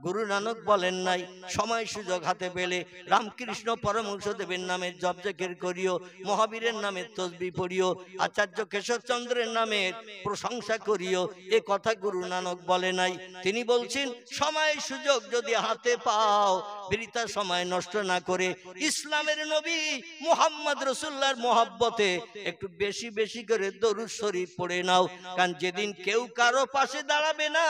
[SPEAKER 1] গুরু নানক বলেন নাই সময় সুযোগ হাতে পেলে রামকৃষ্ণ পরমহংসদেবের নামে জপ জিকির করিও, মহাবীরের নামে তসবিহ পড়িও, আচার্য কেশবচন্দ্রের নামের প্রশংসা করিও, এ কথা গুরু নানক বলে নাই। তিনি বলছেন সময় সুযোগ যদি হাতে পাও, বৃথা সময় নষ্ট না করে ইসলামের নবী মুহাম্মদ রাসূলুল্লাহর মহব্বতে একটু বেশি বেশি করে দরুদ শরীফ পড়ে নাও। কারণ যেদিন কেউ কারো পাশে দাঁড়াবে না,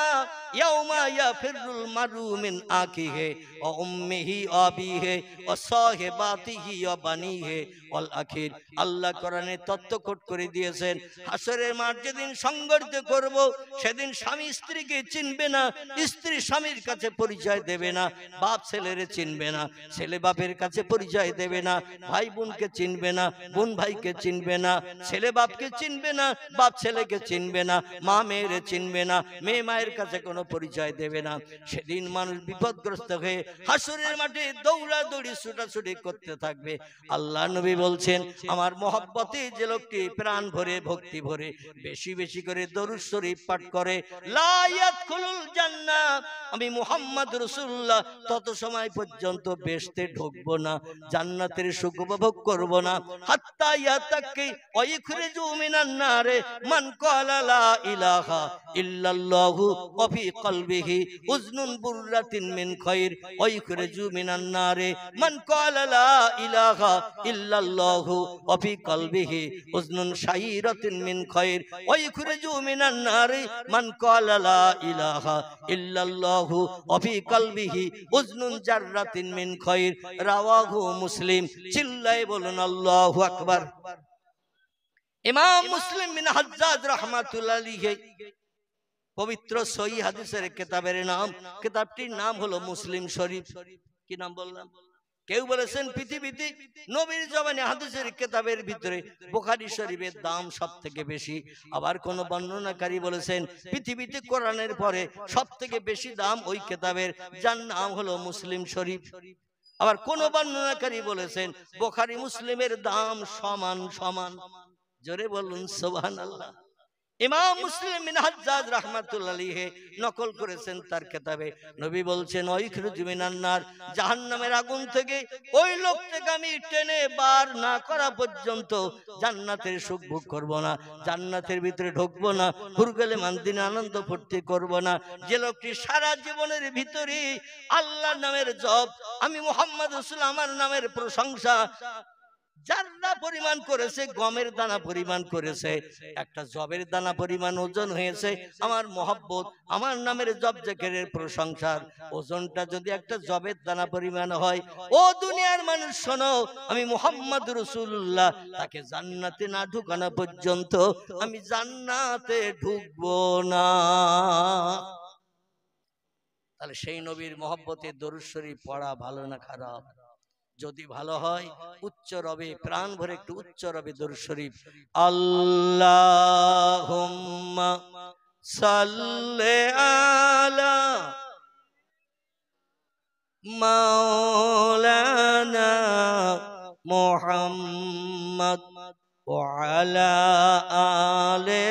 [SPEAKER 1] ইয়াউমা ইয়াফিরুল মারু মিন আখিহি ওয়া উম্মিহি ওয়া আবিহি ওয়া সাহিবাতিহি ওয়া বানিহি ওয়াল আখির। আল্লাহ কোরআনে তত্ত্বকোট করে দিয়েছেন হাসরের মাঠ যেদিন সংঘর্ষ করব, সেদিন স্বামী স্ত্রীকে চিনবে না, স্ত্রী স্বামীর কাছে পরিচয় দেবে না, বাপ ছেলেরে চিনবে না, ছেলে বাপের কাছে পরিচয় দেবে না, ভাই বোনকে চিনবে না, বোন ভাইকে চিনবে না, ছেলে বাপকে চিনবে না, বাপ ছেলেকে চিনবে না, মা মেয়েরে চিনবে না, মেয়ে মায়ের কাছে কোনো পরিচয় দেবে না। সেদিন মানুষ বিপদগ্রস্ত হয়ে হাসরের মাঠে দৌড়াদৌড়ি ছুটাছুটি করতে থাকবে। আল্লাহ নবী বলছেন আমার মহব্বতে যে লোকটি প্রাণ ভরে ভক্তি ভরে বেশি বেশি করে দরুদ শরীফ পাঠ করে, লা ইয়াদখুলুল জান্নাহ, আমি মুহাম্মদ রাসূলুল্লাহ তত সময় পর্যন্ত বেহেশতে ঢুকবো না, জান্নাতের সুখ উপভোগ করব না। হাত্তা ইয়াতাকি ওয়া ইখরিজু মিনান নারে মান ক্বালা লা ইলাহা ইল্লাল্লাহু ওয়া ফি কলবিহি উজনুন বুররাতিন মিন খায়র ওয়া ইখরিজু মিনান নারে মান ক্বালা লা ইলাহা ইল্লাল্লাহু ওয়া ফি কলবিহি উজনুন শাইরাতিন মিন খায়র ওয়া ইখরিজু মিনান নারে মান ক্বালা লা ইলাহা ইল্লাল্লাহু ওয়া ফি কলবিহি উজনুন জাররাতিন মিন খায়র। রাওয়াহু মুসলিম। চিল্লায়ে বলুন আল্লাহু আকবার। ইমাম মুসলিম বিন হাজ্জাজ রাহমাতুল্লাহ আলাইহি পবিত্র সহিহ হাদিসের কিতাবের নাম, কিতাবটির নাম হলো মুসলিম শরীফ। কি নাম বললাম? কেউ বলেছেন পৃথিবীতে নবীর জবানে হাদিসের কিতাবের ভিতরে বুখারী শরীফের দাম সবথেকে বেশি। আবার কোন বর্ণনাকারী বলেছেন পৃথিবীতে কোরআনের পরে সবথেকে বেশি দাম ওই কিতাবের, যার নাম হলো মুসলিম শরীফ। আবার কোন বর্ণনাকারী বলেছেন বুখারী মুসলিমের দাম সমান সমান। জোরে বলুন সুবহানাল্লাহ। ইমাম মুসলিম বিন হাজ্জাজ রাহমাতুল্লাহ আলাইহি নকল করেছেন তার কিতাবে, নবী বলছেন ওয়াইখরুজু মিনান নার, জাহান্নামের আগুন থেকে ওই লোকটাকে আমি টেনে বার না করা পর্যন্ত জান্নাতের সুখ ভোগ করব না, জান্নাতের ভিতরে ঢুকবো না, হুরগেলে মান্দিনে আনন্দ ফুর্তি করব না। যে লোকটি সারা জীবনের ভিতরে আল্লাহর নামের জপ, আমি মুহাম্মদ রাসূলুল্লাহ আমার নামের প্রশংসা জাররা পরিমাণ করেছে, গমের দানা পরিমাণ করেছে, একটা জবের দানা পরিমাণ ওজন হয়েছে, আমার মহব্বত, আমার নামের জব জিকিরের প্রশংসার ওজনটা যদি একটা জবের দানা পরিমাণ হয়, ও দুনিয়ার মানুষ শোনো, আমি মুহাম্মদ রাসূলুল্লাহ তাকে জান্নাতে না ঢুকানো পর্যন্ত আমি জান্নাতে ঢুকবো না। তাহলে সেই নবীর মহব্বতে দরুদ শরীফ পড়া ভালো না খারাপ? যদি ভালো হয় উচ্চ রবে, প্রাণ ভরে একটু উচ্চ রবে দরুদ শরীফ। আল্লাহুম্মা সাল্লি আলা মাওলানা মুহাম্মদ ওয়া আলা আলি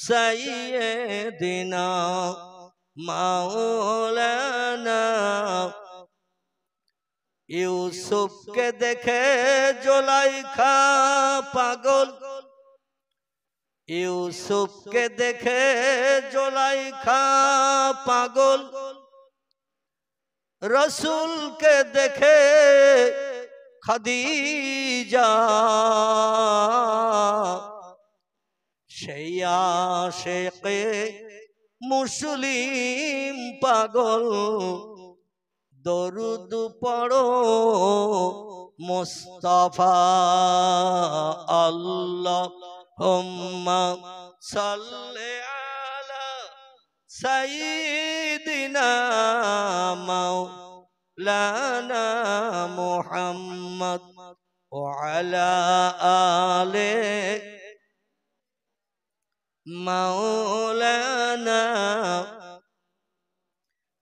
[SPEAKER 1] সাইয়্যিদিনা মাওলানা। ইউসুফকে দেখে জুলাইখা পাগল, ইউসুফকে দেখে জুলাইখা পাগল, রসুলকে দেখে খাদিজা, সেই আশিকে মুসলিম পাগল, দরুদ পড়ো মুস্তাফা। আল্লাহুম্মা সাল্লি আলা সাইয়্যিদিনা মাওলানা মুহাম্মদ ওয়া আলা আলি মাওলানা।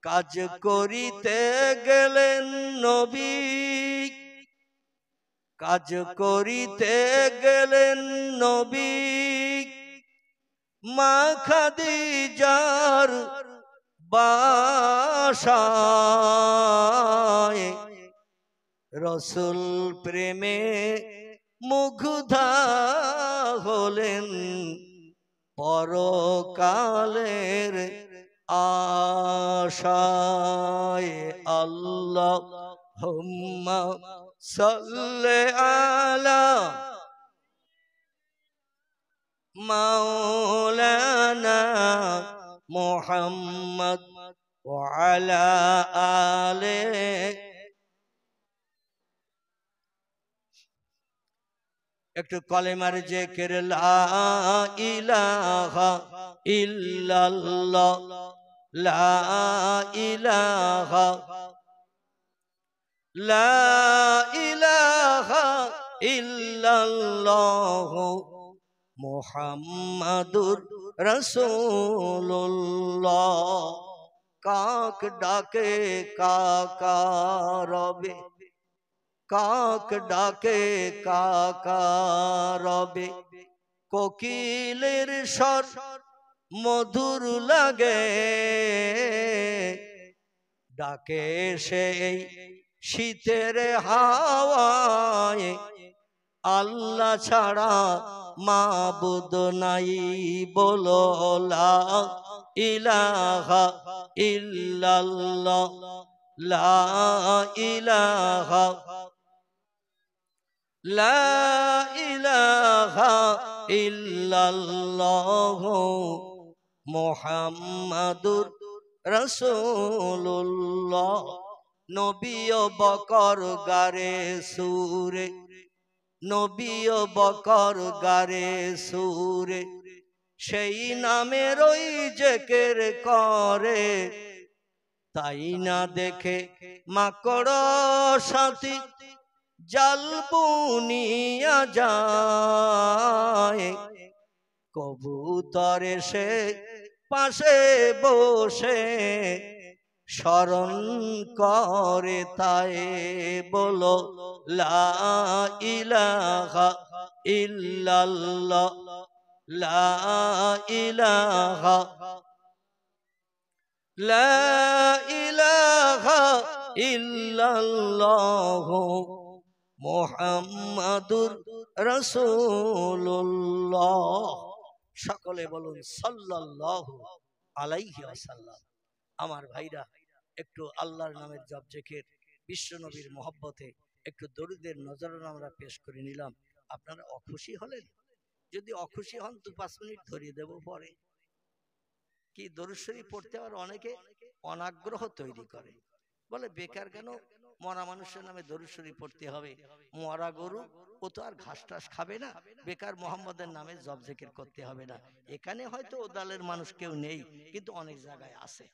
[SPEAKER 1] কাজ করিতে গেলেন নবী, কাজ করিতে গেলেন নবী, মা খাদিজার বাসায়, রসুল প্রেমে মুগ্ধা হলেন, পরকালের আশায়। আল্লাহুম্মা সাল্লি আলা মাওলানা মুহাম্মদ ওয়া আলা আলি। একটু কলেমার জিকির, লা ইলাহা ইল্লাল্লাহ, লা ইলাহা, লা ইলাহা ইল্লাল্লাহ মুহাম্মাদুর রাসূলুল্লাহ। কাক ডাকে কাকা রবে, কাক ডাকে কাকা রবে, কোকিলের স্বর মধুর লাগে, ডাকে সেই শীতের হাওয়ায় আল্লাহ ছাড়া মাবুদ নাই, বলো লা ইলাহা ইল্লাল্লাহ, লা ইলাহা, লা ইলাহা ইল্লাল্লাহ মুহাম্মাদুর রাসূলুল্লাহ। নবী ও বকর গারে সুরে, নবী ও বকর গারে সুরে, সেই নামের ওই জিকির করে, তাই না দেখে মাকড় সাথী জাল বুনিয়া যায়, কবুতর এসে পাশে বসে স্মরণ করে, তাই বলো লা ইলাহা ইল্লাল্লাহ, লা ইলাহা, লা ইলাহা ইল্লাল্লাহ মুহাম্মাদুর রাসূলুল্লাহ। সকলে বলুন সাল্লাল্লাহু আলাইহি ওয়াসাল্লাম। আমার ভাইরা, একটু আল্লাহর নামের জপ জিকির, বিশ্ব নবীর মহব্বতে একটু দরুদের নজরানা আমরা পেশ করে নিলাম। আপনারা অখুশি হলেন? যদি অখুশি হন 2-5 মিনিট ধরিয়ে দেব পরে। কি দরুদ শরীফ পড়তে আর অনেকে অনাগ্রহ তৈরি করে, বলে বেকার কেন মরা মানুষের নামে দরুদ শরীফ পড়তে হবে, মরা গরু ও তো আর ঘাস টাস খাবে না, বেকার মোহাম্মদের নামে জপ জিকির করতে হবে না। এখানে হয়তো ও দলের মানুষ কেউ নেই, কিন্তু অনেক জায়গায় আছে।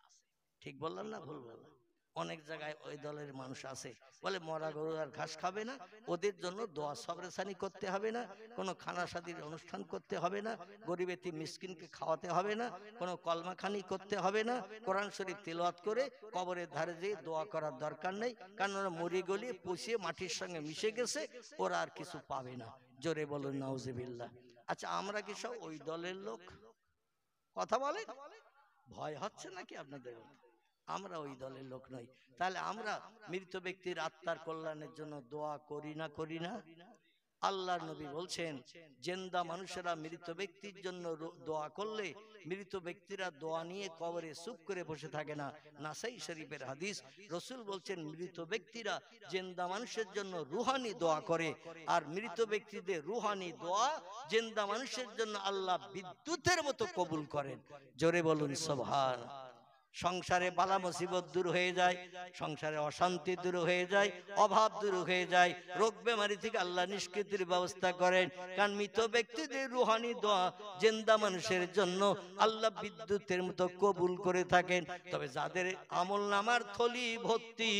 [SPEAKER 1] ঠিক বললাম না ভুল বললাম? অনেক জায়গায় ওই দলের মানুষ আছে, বলে মরা গরু আর ঘাস খাবে না, ওদের জন্য দোয়া সবরেসানি করতে হবে না, কোনো খানা শাদির অনুষ্ঠান করতে হবে না, গরিব এতিম মিসকিনকে খাওয়াতে হবে না, কোনো কলমাখানি করতে হবে না, কোরআন শরীফ তিলাওয়াত করে কবরের ধারে যেয়ে দোয়া করার দরকার নেই, কারণ ওরা মরি গলিয়ে পুষিয়ে মাটির সঙ্গে মিশে গেছে, ওরা আর কিছু পাবে না। জোরে বলুন নাউজুবিল্লাহ। আচ্ছা, আমরা কি সব ওই দলের লোক? কথা বলে ভয় হচ্ছে নাকি আপনাদের? আমরা ওই দলের লোক নই। তাহলে আমরা মৃত ব্যক্তির আত্মার কল্যাণের জন্য দোয়া করি না, করি না? আল্লাহর নবী বলছেন, জিন্দা মানুষেরা মৃত ব্যক্তির জন্য দোয়া করলে মৃত ব্যক্তিরা দোয়া নিয়ে কবরে চুপ করে বসে থাকে না। নাসাই শরীফের হাদিস, রাসূল বলছেন মৃত ব্যক্তিরা জিন্দা মানুষের জন্য রুহানি দোয়া করে, আর মৃত ব্যক্তিদের রুহানি দোয়া জিন্দা মানুষের জন্য আল্লাহ বিদ্যুতের মতো কবুল করেন। জোরে বলুন সুবহানাল্লাহ। সংসারে বালা মুসিবত দূর হয়ে যায়, সংসারে অশান্তি দূর হয়ে যায়, অভাব দূর হয়ে যায়, রোগ বেমারি থেকে আল্লাহ নিষ্কৃতির ব্যবস্থা করেন। কারণ মৃত ব্যক্তিদের রুহানি দোয়া জিন্দা মানুষের জন্য আল্লাহ বিদ্যুতের মতো কবুল করে থাকেন। তবে যাদের আমলনামার থলি ভর্তি,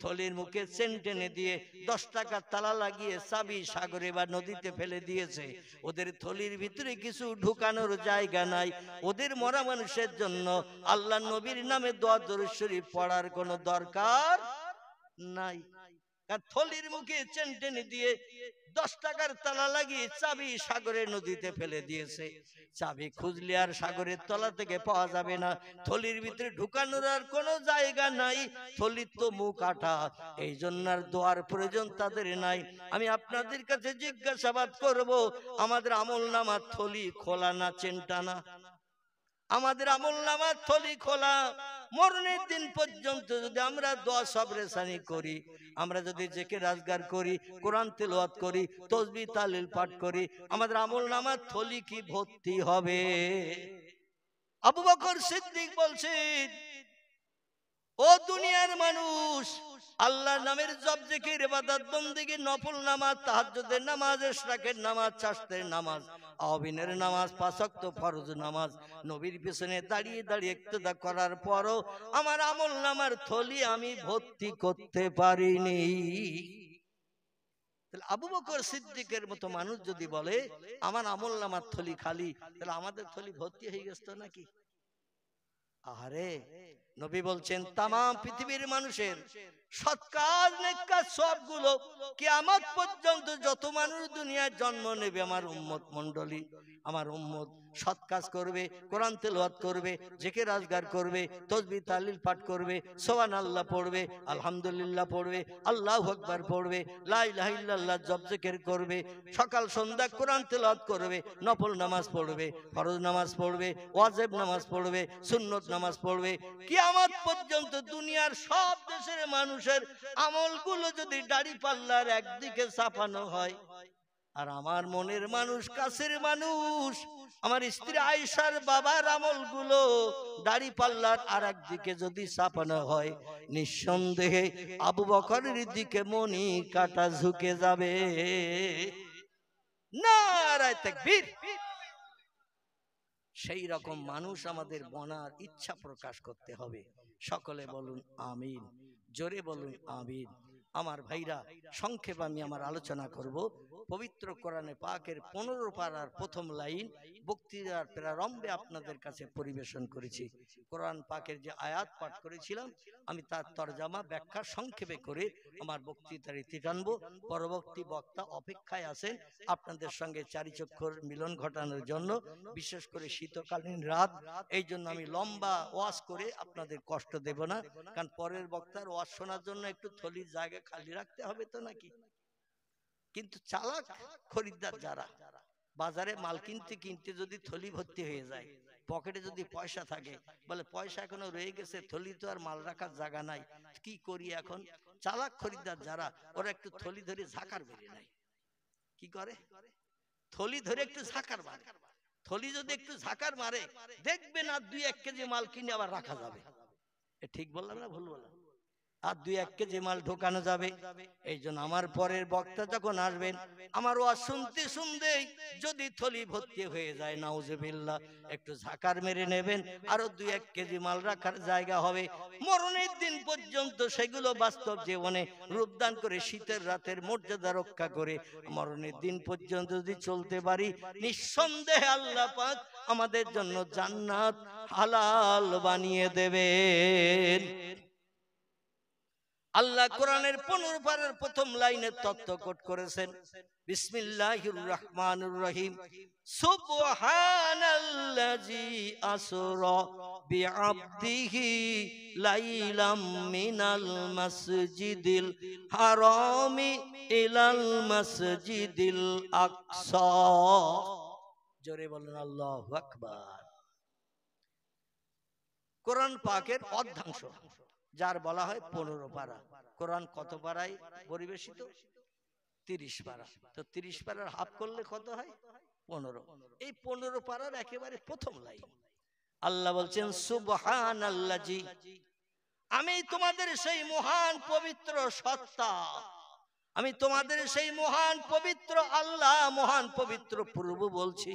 [SPEAKER 1] থলির মুখে চেন টেনে দিয়ে 10 টাকার তালা লাগিয়ে চাবি সাগরে বা নদীতে ফেলে দিয়েছে, ওদের থলির ভিতরে কিছু ঢুকানোর জায়গা নাই, ওদের মরা মানুষের জন্য আল্লাহ নবীর নামে দোয়া দরুদ শরীফ পড়ার কোনো দরকার নাই। কারণ থলির মুখে চেন টেনে দিয়ে 10 টাকার তালা লাগিয়ে চাবি সাগরের নদীতে ফেলে দিয়েছে, চাবি খুঁজলে আর সাগরের তলা থেকে পাওয়া যাবে না, থলির ভিতরে ঢুকানোর আর কোনো জায়গা নাই, থলির তো মুখ আটা, এই জন্য আর দোয়ার প্রয়োজন তাদের নাই। আমি আপনাদের কাছে জিজ্ঞাসাবাদ করব, আমাদের আমলনামার থলি খোলা না চেন টানা? আমাদের আমলনামার থলি খোলা। মরণের দিন পর্যন্ত যদি আমরা দোয়া সবরেসানি করি, আমরা যদি জিকির আজগার করি, কোরআন তেলাওয়াত করি, তাসবিহ তাহলিল পাঠ করি, আমাদের আমলনামার থলি কি ভর্তি হবে? আবু বকর সিদ্দিক বলছেন, ও দুনিয়ার মানুষ, আল্লাহর নামের জপ জিকির ইবাদত বন্দেগী, নফল নামাজ, তাহাজ্জুদের নামাজ, ইশরাকের নামাজ, চাশতের নামাজ, আওয়াবিনের নামাজ, 5 ওয়াক্ত ফরজ নামাজ, নবীর পিছনে দাঁড়িয়ে দাঁড়িয়ে ইক্তেদা করার পরও আমার আমলনামার থলি আমি ভর্তি করতে পারিনি। তাহলে আবু বকর সিদ্দিকের মতো মানুষ যদি বলে আমার আমলনামার থলি খালি, তাহলে আমাদের থলি ভর্তি হয়ে গেছে নাকি? আরে নবী বলছেন তাম পৃথিবীর মানুষের সৎ কাজ নেক কাজ সবগুলো কিয়ামত পর্যন্ত যত মানুষ দুনিয়ায় জন্ম নেবে আমার উম্মত মণ্ডলী, আমার উম্মত সৎ কাজ করবে, কোরআন তেলাওয়াত করবে, জিকির আজগার করবে, তাসবিহ তাহলিল পাঠ করবে, সুবহানাল্লাহ পড়বে, আলহামদুলিল্লাহ পড়বে, আল্লাহু আকবার পড়বে, লা ইলাহা ইল্লাল্লাহ জপ জিকির করবে, সকাল সন্ধ্যা কোরআন তেলাওয়াত করবে, নফল নামাজ পড়বে, ফরজ নামাজ পড়বে, ওয়াজিব নামাজ পড়বে, সুন্নত নামাজ পড়বে। কিয়ামত পর্যন্ত দুনিয়ার সব দেশের মানুষের আমলগুলো যদি দাড়িপাল্লার একদিকে চাপানো হয়, আর আমার মনের মানুষ, কাছের মানুষ, আমার স্ত্রী আয়েশার বাবার আমলগুলো দাড়িপাল্লার আর একদিকে যদি চাপানো হয়, নিঃসন্দেহে আবু বকরের দিকে মনি কাটা ঝুঁকে যাবে। নারায়ে তাকবীর। সেই রকম মানুষ আমাদের বনার ইচ্ছা প্রকাশ করতে হবে। সকলে বলুন আমিন, জোরে বলুন আমিন। আমার ভাইরা, সংক্ষেপ আমি আমার আলোচনা করব। পবিত্র কোরআনে পাকের 15 পারার প্রথম লাইন বক্তৃতার প্রারম্ভে আপনাদের কাছে পরিবেশন করেছি। কোরআন পাকের যে আয়াত পাঠ করেছিলাম, আমি তার তরজামা ব্যাখ্যা সংক্ষেপে করে আমার বক্তৃতার ইতি টানবো। পরবর্তী বক্তা অপেক্ষায় আছেন আপনাদের সঙ্গে চারিচক্ষুর মিলন ঘটানোর জন্য। বিশেষ করে শীতকালীন রাত, এই জন্য আমি লম্বা ওয়াজ করে আপনাদের কষ্ট দেব না, কারণ পরের বক্তার ওয়াজ শোনার জন্য একটু থলির জায়গা খালি রাখতে হবে তো নাকি। কিন্তু চালাক খরিদ্দার যারা বাজারে মাল কিনতে কিনতে যদি থলি ভর্তি হয়ে যায়, পকেটে যদি পয়সা থাকে, বলে পয়সা এখনো রয়ে গেছে, থলি তো আর মাল রাখার জায়গা নাই, কি করি এখন। চালাক খরিদ্দার যারা, ওরা একটু থলি ধরে ঝাঁকার বেরে নেয়। কি করে? থলি ধরে একটু ঝাঁকার মারে। থলি যদি একটু ঝাঁকার মারে, দেখবে না 2-1 কেজি মাল কিনে আবার রাখা যাবে। ঠিক বললাম না ভুল বললাম? আর 2-1 কেজি মাল ঢোকানো যাবে। এই জন্য আমার পরের বক্তা যখন আসবেন, আমার ওয়াজ শুনতে শুনতেই যদি থলি ভর্তি হয়ে যায়, নাউজুবিল্লাহ, একটু ঝাঁকার মেরে নেবেন, আরো 2-1 কেজি মাল রাখার জায়গা হবে। মরণের দিন পর্যন্ত সেগুলো বাস্তব জীবনে রূপদান করে শীতের রাতের মর্যাদা রক্ষা করে মরণের দিন পর্যন্ত যদি চলতে পারি, নিঃসন্দেহে আল্লাহ পাক আমাদের জন্য জান্নাত হালাল বানিয়ে দেবেন। আল্লাহ কোরআনের 15 পারার প্রথম লাইনে তত্ত্ব কোট করেছেন, বিসমিল্লাহির রহমানির রহিম, সুবহানাল্লাযী আসরা বিআবদিহি লাইলাম মিনাল মাসজিদিল হারামি ইলাল মাসজিদিল আকসা। জোরে বলুন আল্লাহু আকবার। কোরআন পাকের অর্ধাংশ যার বলা হয় 15 পারা। কোরআন কত পারায় পরিবেশিত? 30 পারা। তো 30 পারার হাফ করলে কত হয়? 15। এই 15 পারার একেবারে প্রথম লাইন আল্লাহ বলছেন, সুবহানাল্লাযী, আমি তোমাদের সেই মহান পবিত্র সত্তা, আমি তোমাদের সেই মহান পবিত্র আল্লাহ, মহান পবিত্র প্রভু বলছি।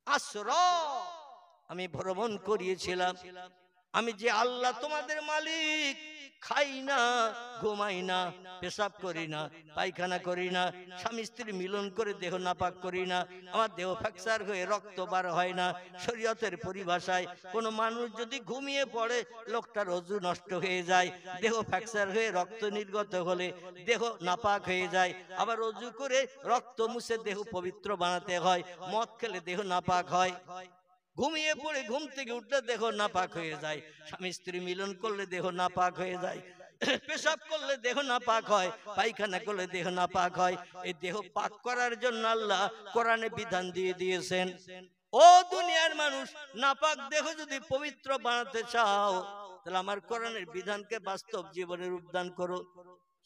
[SPEAKER 1] আসরা, আমি ভ্রমণ করিয়েছিলাম। আমি যে আল্লাহ তোমাদের মালিক, খাই না, ঘুমাই না, পেশাব করি না, পায়খানা করি না, স্বামী স্ত্রী মিলন করে দেহ নাপাক করি না, আমার দেহ ফ্র্যাকচার হয়ে রক্ত বার হয় না। শরীয়তের পরিভাষায় কোনো মানুষ যদি ঘুমিয়ে পড়ে, লোকটার ওযু নষ্ট হয়ে যায়, দেহ ফ্র্যাকচার হয়ে রক্ত নির্গত হলে দেহ নাপাক হয়ে যায়, আবার ওযু করে রক্ত মুছে দেহ পবিত্র বানাতে হয়। মদ খেলে দেহ নাপাক হয়, ঘুমিয়ে পড়ে ঘুম থেকে উঠলে দেহ নাপাক হয়ে যায়, স্বামী স্ত্রী মিলন করলে দেহ নাপাক হয়ে যায়, পেশাব করলে দেহ নাপাক হয়, পায়খানা করলে দেহ নাপাক হয়। এই দেহ পাক করার জন্য আল্লাহ কোরআনে বিধান দিয়ে দিয়েছেন। ও দুনিয়ার মানুষ, নাপাক দেহ যদি পবিত্র বানাতে চাও, তাহলে আমার কোরআনের বিধানকে বাস্তব জীবনে রূপদান করো।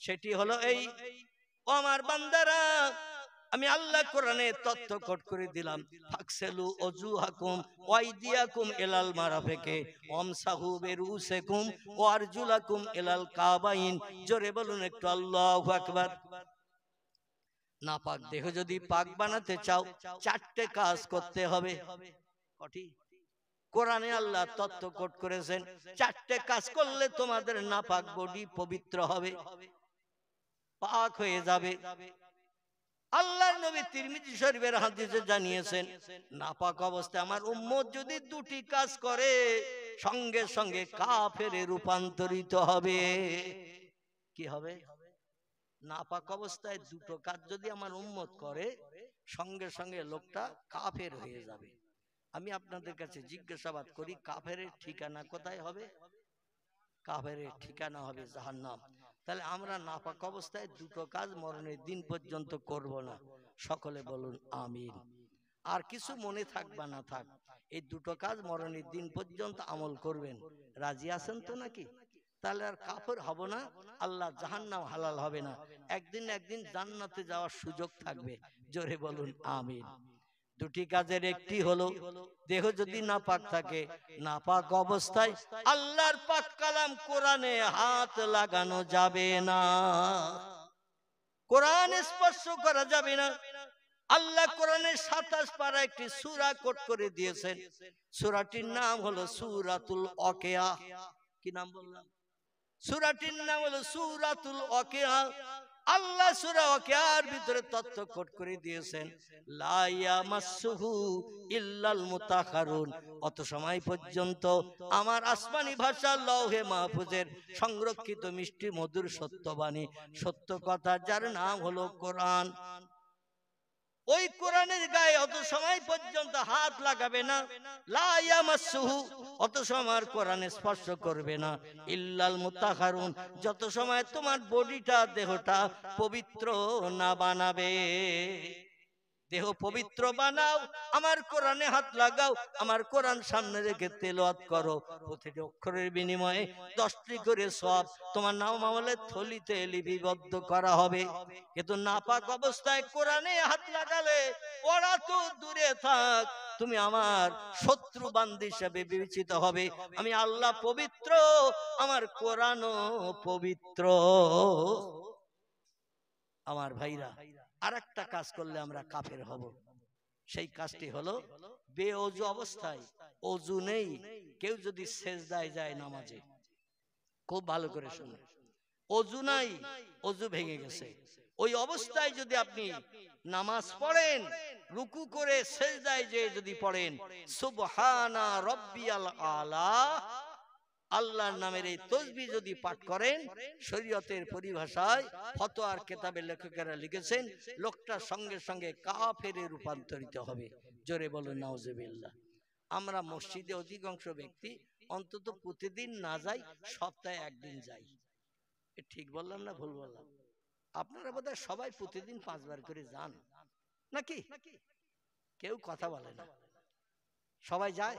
[SPEAKER 1] সেটি হলো এই, ও আমার বান্দারা, আমি আল্লাহ কোরআনে তথ্য কোট করে দিলাম, ফাকসেলু ওযুহাকুম ওয়াইদিয়াকুম ইলাল মারাফিকে ওয়ামসাহু বিরুসিকুম ওয়ারজুলাকুম ইলাল কাবাইন। জোরে বলুন একটু আল্লাহু আকবার। নাপাক দেহ যদি পাক বানাতে চাও, 4টে কাজ করতে হবে। কটি? কোরআনে আল্লাহ তথ্য কোট করেছেন, 4টে কাজ করলে তোমাদের নাপাক বডি পবিত্র হবে, পাক হয়ে যাবে। আল্লাহর নবী তিরমিজি শরীফের হাদিসে জানিয়েছেন, নাপাক অবস্থায় আমার উম্মত যদি দুটি কাজ করে সঙ্গে সঙ্গে কাফেরে রূপান্তরিত হবে। কি হবে? নাপাক অবস্থায় দুটো কাজ যদি আমার উম্মত করে সঙ্গে সঙ্গে লোকটা কাফের হয়ে যাবে। আমি আপনাদের কাছে জিজ্ঞাসাবাদ করি, কাফেরের ঠিকানা কোথায় হবে? কাফেরের ঠিকানা হবে জাহান্নাম। তাহলে আমরা নাপাক অবস্থায় দুটো কাজ মরণের দিন পর্যন্ত করব না। সকলে বলুন আমিন। আর কিছু মনে থাকবা না থাক, এই দুটো কাজ মরণের দিন পর্যন্ত আমল করবেন। রাজি আছেন তো নাকি? তাহলে আর কাফের হব না, আল্লাহ জাহান্নাম হালাল হবে না, একদিন একদিন জান্নাতে যাওয়ার সুযোগ থাকবে। জোরে বলুন আমিন। দুটি কাজের একটি হলো, দেহ যদি নাপাক থাকে, নাপাক অবস্থায় আল্লাহর পাক কালাম কোরআনে হাত লাগানো যাবে না, কোরআন স্পর্শ করা যাবে না। আল্লাহ কোরআনের 27 পারা একটি সূরা কোট করে দিয়েছেন। সূরাটির নাম হলো সূরাতুল ওয়াকিয়া। কি নাম বললাম? সূরাটির নাম হলো সূরাতুল ওয়াকিয়া। আল্লাহ সূরা ওয়াকিয়ার ভিতরে তথ্য কোট করে দিয়েছেন, লা ইয়ামাসসুহু ইল্লাল মুতাহহারুন। অত সময় পর্যন্ত আমার আসমানি ভাষা লৌহে মাহফুজের সংরক্ষিত মিষ্টি মধুর সত্যবাণী, সত্য কথা, যার নাম হলো কোরআন, ওই কোরআনের গায়ে অত সময় পর্যন্ত হাত লাগাবে না। লা ইয়ামাসসুহু, অত সময় কোরআন স্পর্শ করবে না। ইল্লাল মুতাহহারুন, যত সময় তোমার বডিটা, দেহটা পবিত্র না বানাবে। দেহ পবিত্র বানাও, আমার কোরআনে হাত লাগাও, আমার কোরআন সামনে রেখে তেলাওয়াত করো। প্রতিটি অক্ষরের বিনিময়ে 10টি করে সওয়াব তোমার নামামলের থলিতে লিপিবদ্ধ করা হবে। কিন্তু নাপাক অবস্থায় কোরআনে হাত লাগালে ওরা তো দূরে থাক, তুমি আমার শত্রু বান্দী হিসেবে বিবেচিত হবে। আমি আল্লাহ পবিত্র, আমার কোরআনও পবিত্র। আমার ভাইরা, আর একটা কাজ করলে আমরা কাফের হব। সেই কাজটি হলো বেওযু অবস্থায়, ওযু নেই, কেউ যদি সেজদায় যায় নামাজে, খুব ভালো করে শুনুন, ওযু নাই, ওযু ভেঙে গেছে, ওই অবস্থায় যদি আপনি নামাজ পড়েন, রুকু করে সেজদায় যেয়ে যদি পড়েন সুবহানা রাব্বিয়াল আলা, আল্লাহর নামের এই তাসবিহ যদি পাঠ করেন, শরীয়তের পরিভাষায় ফতোয়ার কিতাবের লেখকেরা লিখেছেন, লোকটা সঙ্গে সঙ্গে কাফেরে রূপান্তরিত হবে। জোরে বলুন নাউজুবিল্লাহ। আমরা মসজিদে অধিকাংশ ব্যক্তি অন্তত প্রতিদিন না যাই, সপ্তাহে একদিন যাই। ঠিক বললাম না ভুল বললাম? আপনারা বোধহয় সবাই প্রতিদিন 5 বার করে যান নাকি? কেউ কথা বলে না। সবাই যায়?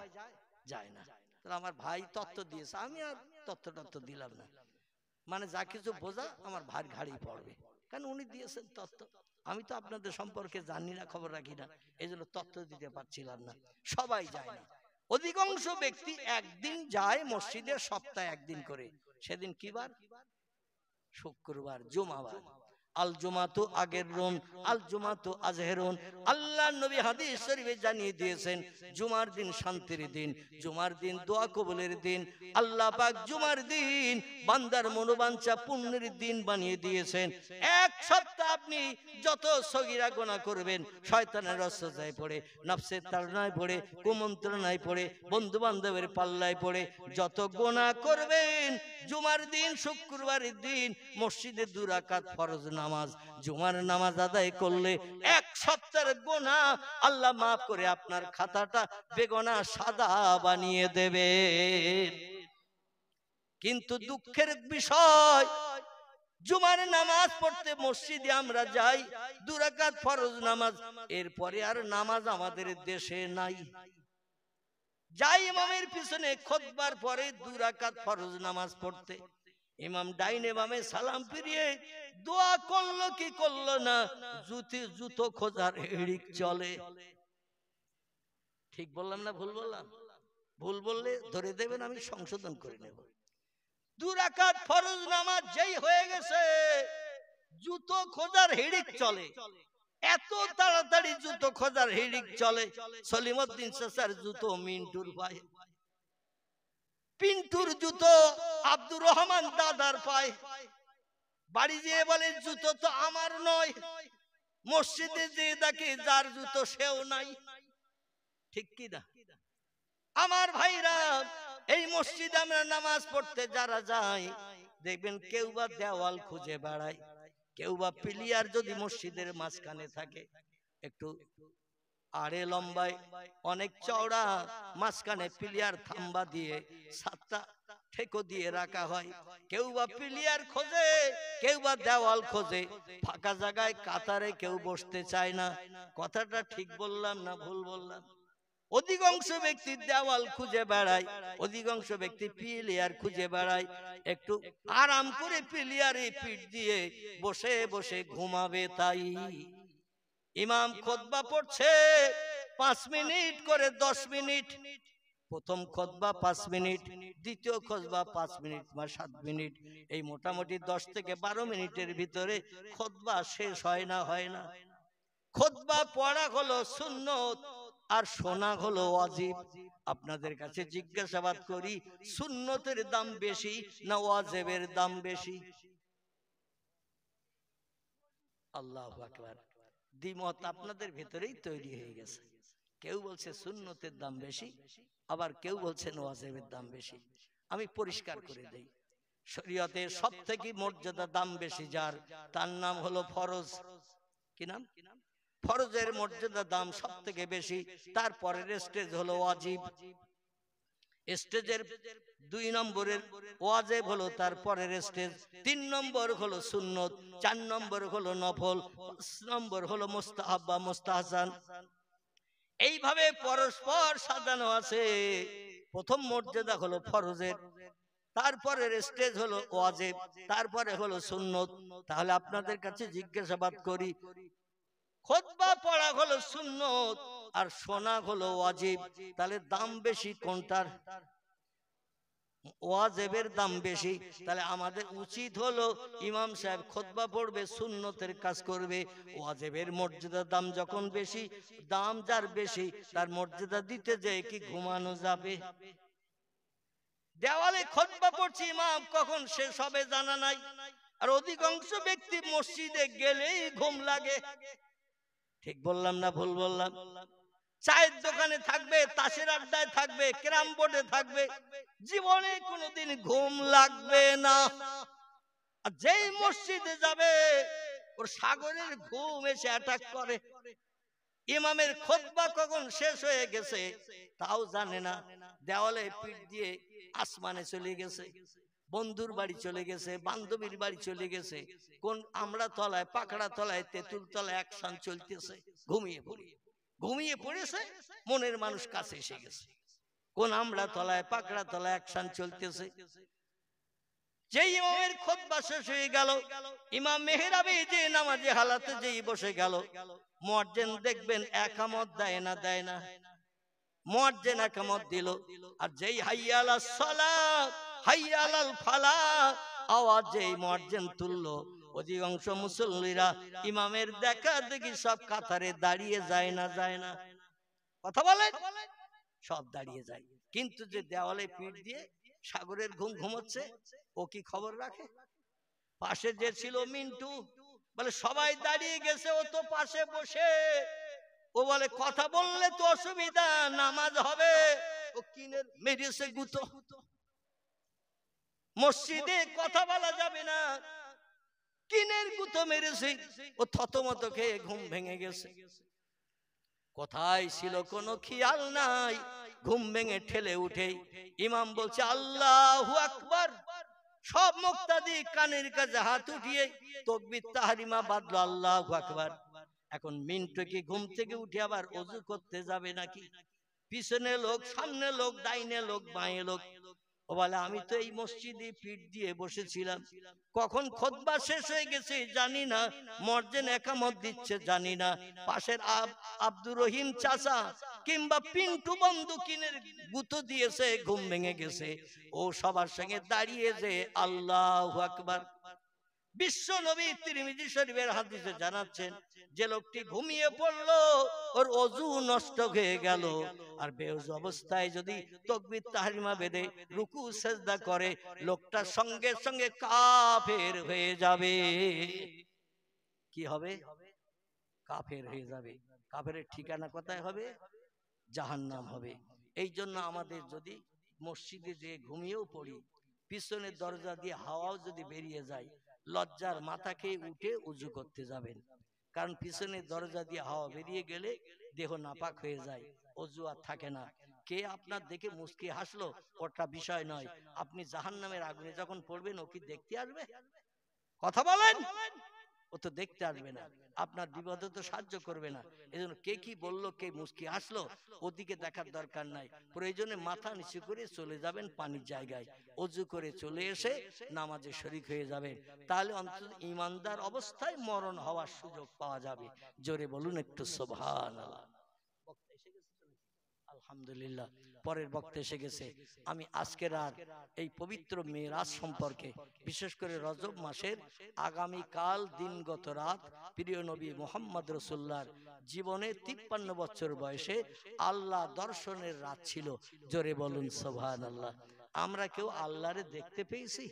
[SPEAKER 1] যায় না। আমার ভাই তত্ত্ব দিয়েছে, আমি আর তত্ত্ব দিলাম না। মানে যা কিছু বোঝা আমার ভাই ঘাড়ি পড়বে, কারণ উনি দিয়েছেন তত্ত্ব। আমি তো আপনাদের সম্পর্কে জানি না, খবর রাখি না, এই জন্য তত্ত্ব দিতে পারছিলাম না। সবাই যায় না, অধিকাংশ ব্যক্তি একদিন যায় মসজিদে, সপ্তাহে একদিন করে। সেদিন কি বার? শুক্রবার, জুমাবার। আল জুমাতু আগেরুন আল জুমাতু আজহেরুন। আল্লাহর নবী হাদিস শরীফে জানিয়ে দিয়েছেন, জুমার দিন শান্তির দিন, জুমার দিন দোয়া কবুলের দিন। আল্লাহ পাক জুমার দিন বান্দার মনোবাঞ্ছা পূর্ণের দিন বানিয়ে দিয়েছেন। এক সপ্তাহ আপনি যত সগীরা গুনাহ করবেন, শয়তানের ওয়াসওয়াসায় পড়ে, নফসের তাড়নায় পড়ে, কুমন্ত্রণায় পড়ে, বন্ধু বান্ধবের পাল্লায় পড়ে যত গুনাহ করবেন, জুমার দিন শুক্রবারের দিন মসজিদে 2 রাকাত ফরজ নামাজ, জুমার নামাজ আদায় করলে 1 সপ্তাহের গুনাহ আল্লাহ মাফ করে আপনার খাতাটা বেগুনাহ সাদা বানিয়ে দেবে। কিন্তু দুঃখের বিষয়, জুমার নামাজ পড়তে মসজিদে আমরা যাই, 2 রাকাত ফরজ নামাজ, এরপরে আর নামাজ আমাদের দেশে নাই। যাই ইমামের পিছনে খুতবার পরে 2 রাকাত ফরজ নামাজ পড়তে, ইমাম ডাইনে বামে সালাম ফিরিয়ে দোয়া করলো কি করলো না, জুতো খোঁজার হিড়িক চলে। ঠিক বললাম না ভুল বললাম? ভুল বললে ধরে দেবেন, আমি সংশোধন করে নেব। 2 রাকাত ফরজ নামাজ যেই হয়ে গেছে, জুতো খোঁজার হিড়িক চলে। এত তাড়াতাড়ি জুতো খোঁজার হিড়িক চলে, সলিমউদ্দিন চাচার জুতো মিন্টুর পায়ে, পিন্টুর জুতো আব্দুর রহমান দাদার পায়ে। বাড়ি যেয়ে বলে জুতো তো আমার নয়, মসজিদে যে দেখে যার জুতো সেও নাই, ঠিক কি না? আমার ভাইরা, এই মসজিদে আমরা নামাজ পড়তে যারা যাই, দেখবেন কেউ বা দেওয়াল খুঁজে বেড়ায়, কেউ বা পিলিয়ার যদি মসজিদের মাঝখানে থাকে, একটু আড়ে লম্বায় অনেক চওড়া, মাঝখানে পিলিয়ার থাম্বা দিয়ে সাতটা ঠেকো দিয়ে রাখা হয়, কেউ বা পিলিয়ার খোঁজে, কেউ বা দেওয়াল খোঁজে, ফাঁকা জায়গায় কাতারে কেউ বসতে চায় না। কথাটা ঠিক বললাম না ভুল বললাম? অধিকাংশ ব্যক্তি দেওয়াল খুঁজে বেড়ায়, অধিকাংশ ব্যক্তি পিলিয়ার খুঁজে বেড়ায়, একটু আরাম করে পিলিয়ারে পিঠ দিয়ে বসে বসে ঘুমাবে। তাই ইমাম খুতবা পড়ছে 5 মিনিট করে 10 মিনিট, প্রথম খুতবা 5 মিনিট, দ্বিতীয় খুতবা 5 মিনিট বা 7 মিনিট, এই মোটামুটি 10 থেকে 12 মিনিটের ভিতরে খুতবা শেষ হয় না? হয় না? খুতবা পড়া হলো সুন্নত আর শোনা হলো ওয়াজিব। আপনাদের কাছে জিজ্ঞাসাবাদ করি, সুন্নতের দাম বেশি না ওয়াজিবের দাম বেশি? আল্লাহু আকবার। দ্বিমত আপনাদের ভেতরেই তৈরি হয়ে গেছে। কেউ বলছে সুন্নতের দাম বেশি, আবার কেউ বলছেন ওয়াজিবের দাম বেশি। আমি পরিষ্কার করে দেই, শরীয়তে সবথেকে মর্যাদা দাম বেশি যার, তার নাম হলো ফরজ। কি নাম? ফরজের মর্যাদা দাম সব থেকে বেশি, তারপরের স্টেজ হলো ওয়াজিব। স্টেজের 2 নম্বরের ওয়াজিব হলো তারপরের স্টেজ, 3 নম্বর হলো সুন্নত, 4 নম্বর হলো নফল, 5 নম্বর হলো মুস্তাহাব বা মুস্তাহসান। এইভাবে পরস্পর সাজানো আছে। প্রথম মর্যাদা হলো ফরজের, তারপরের স্টেজ হলো ওয়াজিব, তারপরে হলো সুন্নত। তাহলে আপনাদের কাছে জিজ্ঞাসাবাদ করি, খুতবা পড়া হলো সুন্নত আর শোনা হলো ওয়াজিব, তাহলে দাম বেশি কোনটার? ওয়াজিবের দাম বেশি। তাহলে আমাদের উচিত হলো ইমাম সাহেব খুতবা পড়বে, সুন্নতের কাজ করবে। ওয়াজিবের মর্যাদার দাম যখন বেশি, দাম যার বেশি তার মর্যাদা দিতে যেয়ে কি ঘুমানো যাবে? দেওয়ালে খুতবা পড়ছি, ইমাম কখন শেষ হবে জানা নাই, আর অধিকাংশ ব্যক্তি মসজিদে গেলেই ঘুম লাগে। ঠিক বললাম না ভুল বললাম? চায়ের দোকানে থাকবে, তাসের আড্ডায় থাকবে, ক্যারাম বোর্ডে থাকবে, জীবনে কোনোদিন ঘুম লাগবে না। আর যেই মসজিদে যাবে ওর সাগরের ঘুম এসে অ্যাটাক করে। ইমামের খুতবা কখন শেষ হয়ে গেছে তাও জানে না, দেওয়ালে পিঠ দিয়ে আসমানে চলে গেছে, বন্ধুর বাড়ি চলে গেছে, বান্ধবীর বাড়ি চলে গেছে, কোন আমড়া তলায়, পাকড়া তলায়, তেঁতুল তলায় অ্যাকশন চলতেছে, ঘুমিয়ে পড়েছে, মনের মানুষ কাছে এসে গেছে, কোন আমড়া তলায়, পাকড়া তলায় অ্যাকশন চলতেছে। যেই ইমামের খুতবা শেষ হয়ে গেল, ইমাম মেহরাবে যে নামাজে হালাতে যেই বসে গেল, মুয়াজ্জিন দেখবেন একামত দেয় না? দেয় না? মুয়াজ্জিন একামত দিল, আর যেই হাইয়া আলাস সালাত, হাইয়া আলাল ফালাহ আওয়াজ যেই মুয়াজ্জিন তুললো, অধিকাংশ মুসল্লিরা ইমামের দেখা দেখি সব কাতারে দাঁড়িয়ে যায় না? যায় না? কথা বলেন। সব দাঁড়িয়ে যায়। কিন্তু যে দেওয়ালে পিঠ দিয়ে সাগরের ঘুম ঘুমোচ্ছে, ও কি খবর রাখে? পাশে যে ছিল মিন্টু, বলে সবাই দাঁড়িয়ে গেছে, ও তো পাশে বসে, ও বলে কথা বললে তো অসুবিধা, নামাজ হবে। ও কিনে মেরেছে গুতো, মসজিদে কথা বলা যাবে না, কিনের গুতো মেরেছে, ও থতমত খেয়ে ঘুম ভেঙে গেছে। কোথায় ছিল কোনো খেয়াল নাই, ঘুম ভেঙে ঠেলে উঠে ইমাম বলছে আল্লাহু আকবার, সব মুক্তাদি কানের কাছে হাত উঠিয়ে তাকবীর তাহরিমা বাদলো, আল্লাহু আকবার। এখন মিন্টু কি ঘুম থেকে উঠে আবার ওযু করতে যাবে নাকি? পিছনে লোক, সামনে লোক, ডাইনে লোক, বাঁয়ে লোক। ও বলে আমি তো এই মসজিদে পিঠ দিয়ে বসেছিলাম, কখন খুতবা শেষ হয়ে গেছে জানি না, মুয়াজ্জিন একামত দিচ্ছে জানি না, পাশের আব্দুর রহিম চাচা কিংবা পিন্টু বন্ধু কিনের গুতো দিয়েছে, ঘুম ভেঙে গেছে। ও সবার সঙ্গে দাঁড়িয়ে যে আল্লাহু আকবার। বিশ্ব নবী তিরমিজি শরীফের হাদিসে জানাচ্ছেন, যে লোকটি ঘুমিয়ে পড়লো ওর ওযু নষ্ট হয়ে গেল, আর বেহুশ অবস্থায় যদি তাকবীর তাহরিমা বেঁধে রুকু সিজদা করে, লোকটা সঙ্গে সঙ্গে কাফের হয়ে যাবে। কি হবে? কাফের হয়ে যাবে। কাফেরের ঠিকানা কোথায় হবে? জাহান্নাম হবে। এই জন্য আমাদের যদি মসজিদে যে ঘুমিয়েও পড়ি, পিছনের দরজা দিয়ে হাওয়াও যদি বেরিয়ে যায়, লজ্জার মাথা খেয়ে উঠে উজু করতে যাবেন। কারণ পিছনের দরজা দিয়ে হাওয়া বেরিয়ে গেলে দেহ নাপাক হয়ে যায়, অজু আর থাকে না। কে আপনার দেখে মুস্কি হাসলো ওটা বিষয় নয়, আপনি জাহান্নামের আগুনে যখন পড়বেন ও কি দেখতে আসবে? কথা বলেন। ও তো দেখতে আসবে না, আপনার বিপদে তো সাহায্য করবে না। এজন্য কে কি বললো, কে মুস্কি হাসলো, ওদিকে দেখার দরকার নাই। প্রয়োজনে মাথা নিচু করে চলে যাবেন পানির জায়গায়, অজু করে চলে এসে নামাজে শরীক হয়ে যাবেন। তাহলে অন্তত ঈমানদার অবস্থায় মরণ হওয়ার সুযোগ পাওয়া যাবে। জোরে বলুন একটু সুবহানাল্লাহ। আলহামদুলিল্লাহ। পরের বক্তা এসে গেছে। আমি আজকের আর এই পবিত্র মেরাজ সম্পর্কে, বিশেষ করে রজব মাসের আগামী কাল দিনগত রাত, প্রিয় নবী মুহাম্মদ রাসূলুল্লাহর জীবনে 53 বছর বয়সে আল্লাহ দর্শনের রাত ছিল। জোরে বলুন সুবহানাল্লাহ। আমরা কেউ আল্লাহরে দেখতে পেয়েছি?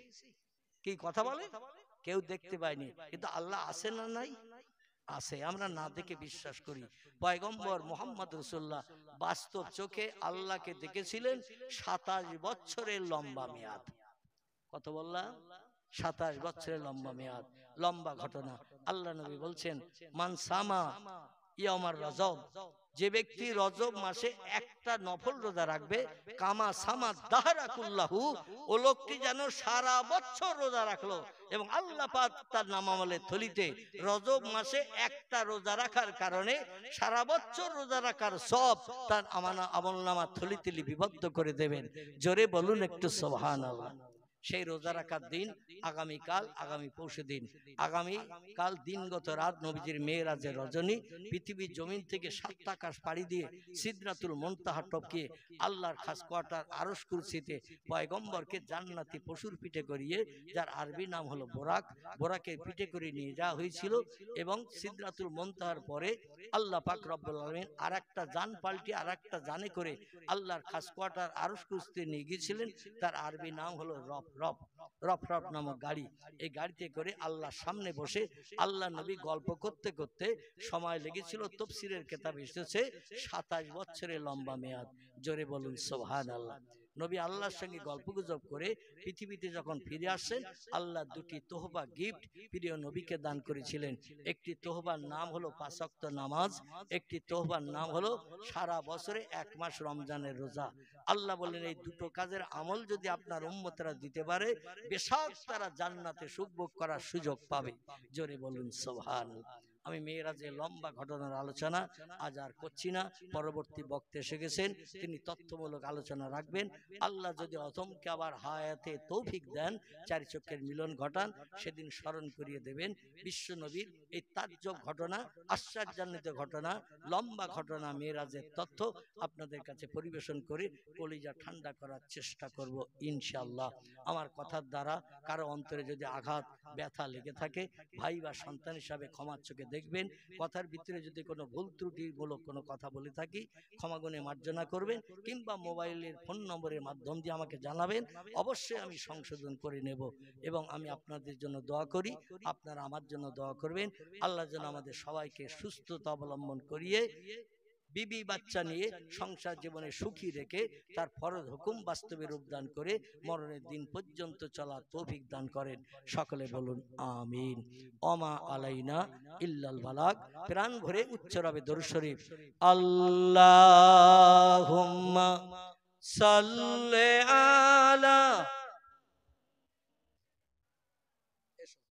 [SPEAKER 1] কি কথা বলে? কেউ দেখতে পায়নি, কিন্তু আল্লাহ আছে না নাই? আছে। আমরা না দেখে বিশ্বাস করি। পয়গম্বর মুহাম্মদ রাসূলুল্লাহ বাস্তব চোখে আল্লাহকে দেখেছিলেন 27 বছরের লম্বা মেয়াদ। কত বললাম? 27 বছরের লম্বা মেয়াদ, লম্বা ঘটনা। আল্লাহ নবী বলছেন, মান সামা ইয়ামার রজব, যে ব্যক্তি রজব মাসে একটা নফল রোজা রাখবে, কামা সামা দাহরা কুল্লাহু, ও লোকটি যেন সারা বছর রোজা রাখলো। এবং আল্লাহ পাক তার নামামলের থলিতে রজব মাসে একটা রোজা রাখার কারণে সারা বছর রোজা রাখার সব তার আমলনামার থলিতে লিপিবদ্ধ করে দেবেন। জোরে বলুন একটু সুবহানাল্লাহ। সেই রোজা রাখার দিন আগামীকাল, আগামী পরশু দিন, আগামীকাল দিনগত রাত নবীজির মেরাজের রজনী, পৃথিবীর জমিন থেকে 7 আকাশ পাড়ি দিয়ে সিদরাতুল মুনতাহা টপকিয়ে আল্লাহর খাস কোয়ার্টার আরশ কুরসিতে পয়গম্বরকে জান্নাতি পশুর পিঠে করিয়ে, যার আরবি নাম হলো বোরাক, বোরাকের পিঠে করে নিয়ে যাওয়া হয়েছিল। এবং সিদরাতুল মুনতাহার পরে আল্লাহ পাক রব্বুল আলামিন আরেকটা জান পাল্টে আরেকটা জানে করে আল্লাহর খাস কোয়ার্টার আরশ কুরসিতে নিয়ে গিয়েছিলেন। তার আরবি নাম হলো রফ নামক গাড়ি। এই গাড়িতে করে আল্লাহর সামনে বসে আল্লাহ নবী গল্প করতে করতে সময় লেগেছিল, তাফসীরের কিতাবে এসেছে 27 বছরের লম্বা মেয়াদ। জোরে বলুন সুবহানাল্লাহ। নবী আল্লাহর সঙ্গে গল্পগুজব করে পৃথিবীতে যখন ফিরে আসেন, আল্লাহ দুটি তোহবা গিফট প্রিয় নবীকে দান করেছিলেন। একটি তোহবার নাম হলো 5 ওয়াক্ত নামাজ, একটি তোহবার নাম হলো সারা বছরে 1 মাস রমজানের রোজা। আল্লাহ বলেন, এই দুটো কাজের আমল যদি আপনার উম্মতরা দিতে পারে, বেশক তারা জান্নাতে সুখ ভোগ করার সুযোগ পাবে। জোরে বলুন সুবহানাল্লাহ। আমি মেরাজের লম্বা ঘটনার আলোচনা আজ আর করছি না। পরবর্তী বক্তা এসে গেছেন, তিনি তথ্যমূলক আলোচনা রাখবেন। আল্লাহ যদি অথমকে আবার হায়াতে তৌফিক দেন, 4 চক্ষের মিলন ঘটান, সেদিন স্মরণ করিয়ে দেবেন বিশ্ব নবীর এই তাজ্জব ঘটনা, আশ্চর্যান্বিত ঘটনা, লম্বা ঘটনা, মেরাজের তথ্য আপনাদের কাছে পরিবেশন করে কলিজা ঠান্ডা করার চেষ্টা করব ইনশাআল্লাহ। আমার কথার দ্বারা কারো অন্তরে যদি আঘাত ব্যথা লেগে থাকে, ভাই বা সন্তান হিসাবে ক্ষমার চোখে দেখবেন। কথার ভিতরে যদি কোনো ভুল ত্রুটিমূলক কোনো কথা বলে থাকি, ক্ষমাগুণে মার্জনা করবেন, কিংবা মোবাইলের ফোন নম্বরের মাধ্যম দিয়ে আমাকে জানাবেন। অবশ্যই আমি সংশোধন করে নেব। এবং আমি আপনাদের জন্য দোয়া করি, আপনারা আমার জন্য দোয়া করবেন। আল্লাহ যেন আমাদের সবাইকে সুস্থতা অবলম্বন করিয়ে বিবি বাচ্চা নিয়ে সংসার জীবনে সুখী রেখে তার ফরজ হুকুম বাস্তবে রূপদান করে মরণের দিন পর্যন্ত চলার তৌফিক দান করেন। সকলে বলুন আমিন। ওমা আলাইনা ইল্লাল বালাগ। প্রাণ ভরে উচ্চরবে দরুদ শরীফ। আল্লাহুম্মা সাল্লি আলা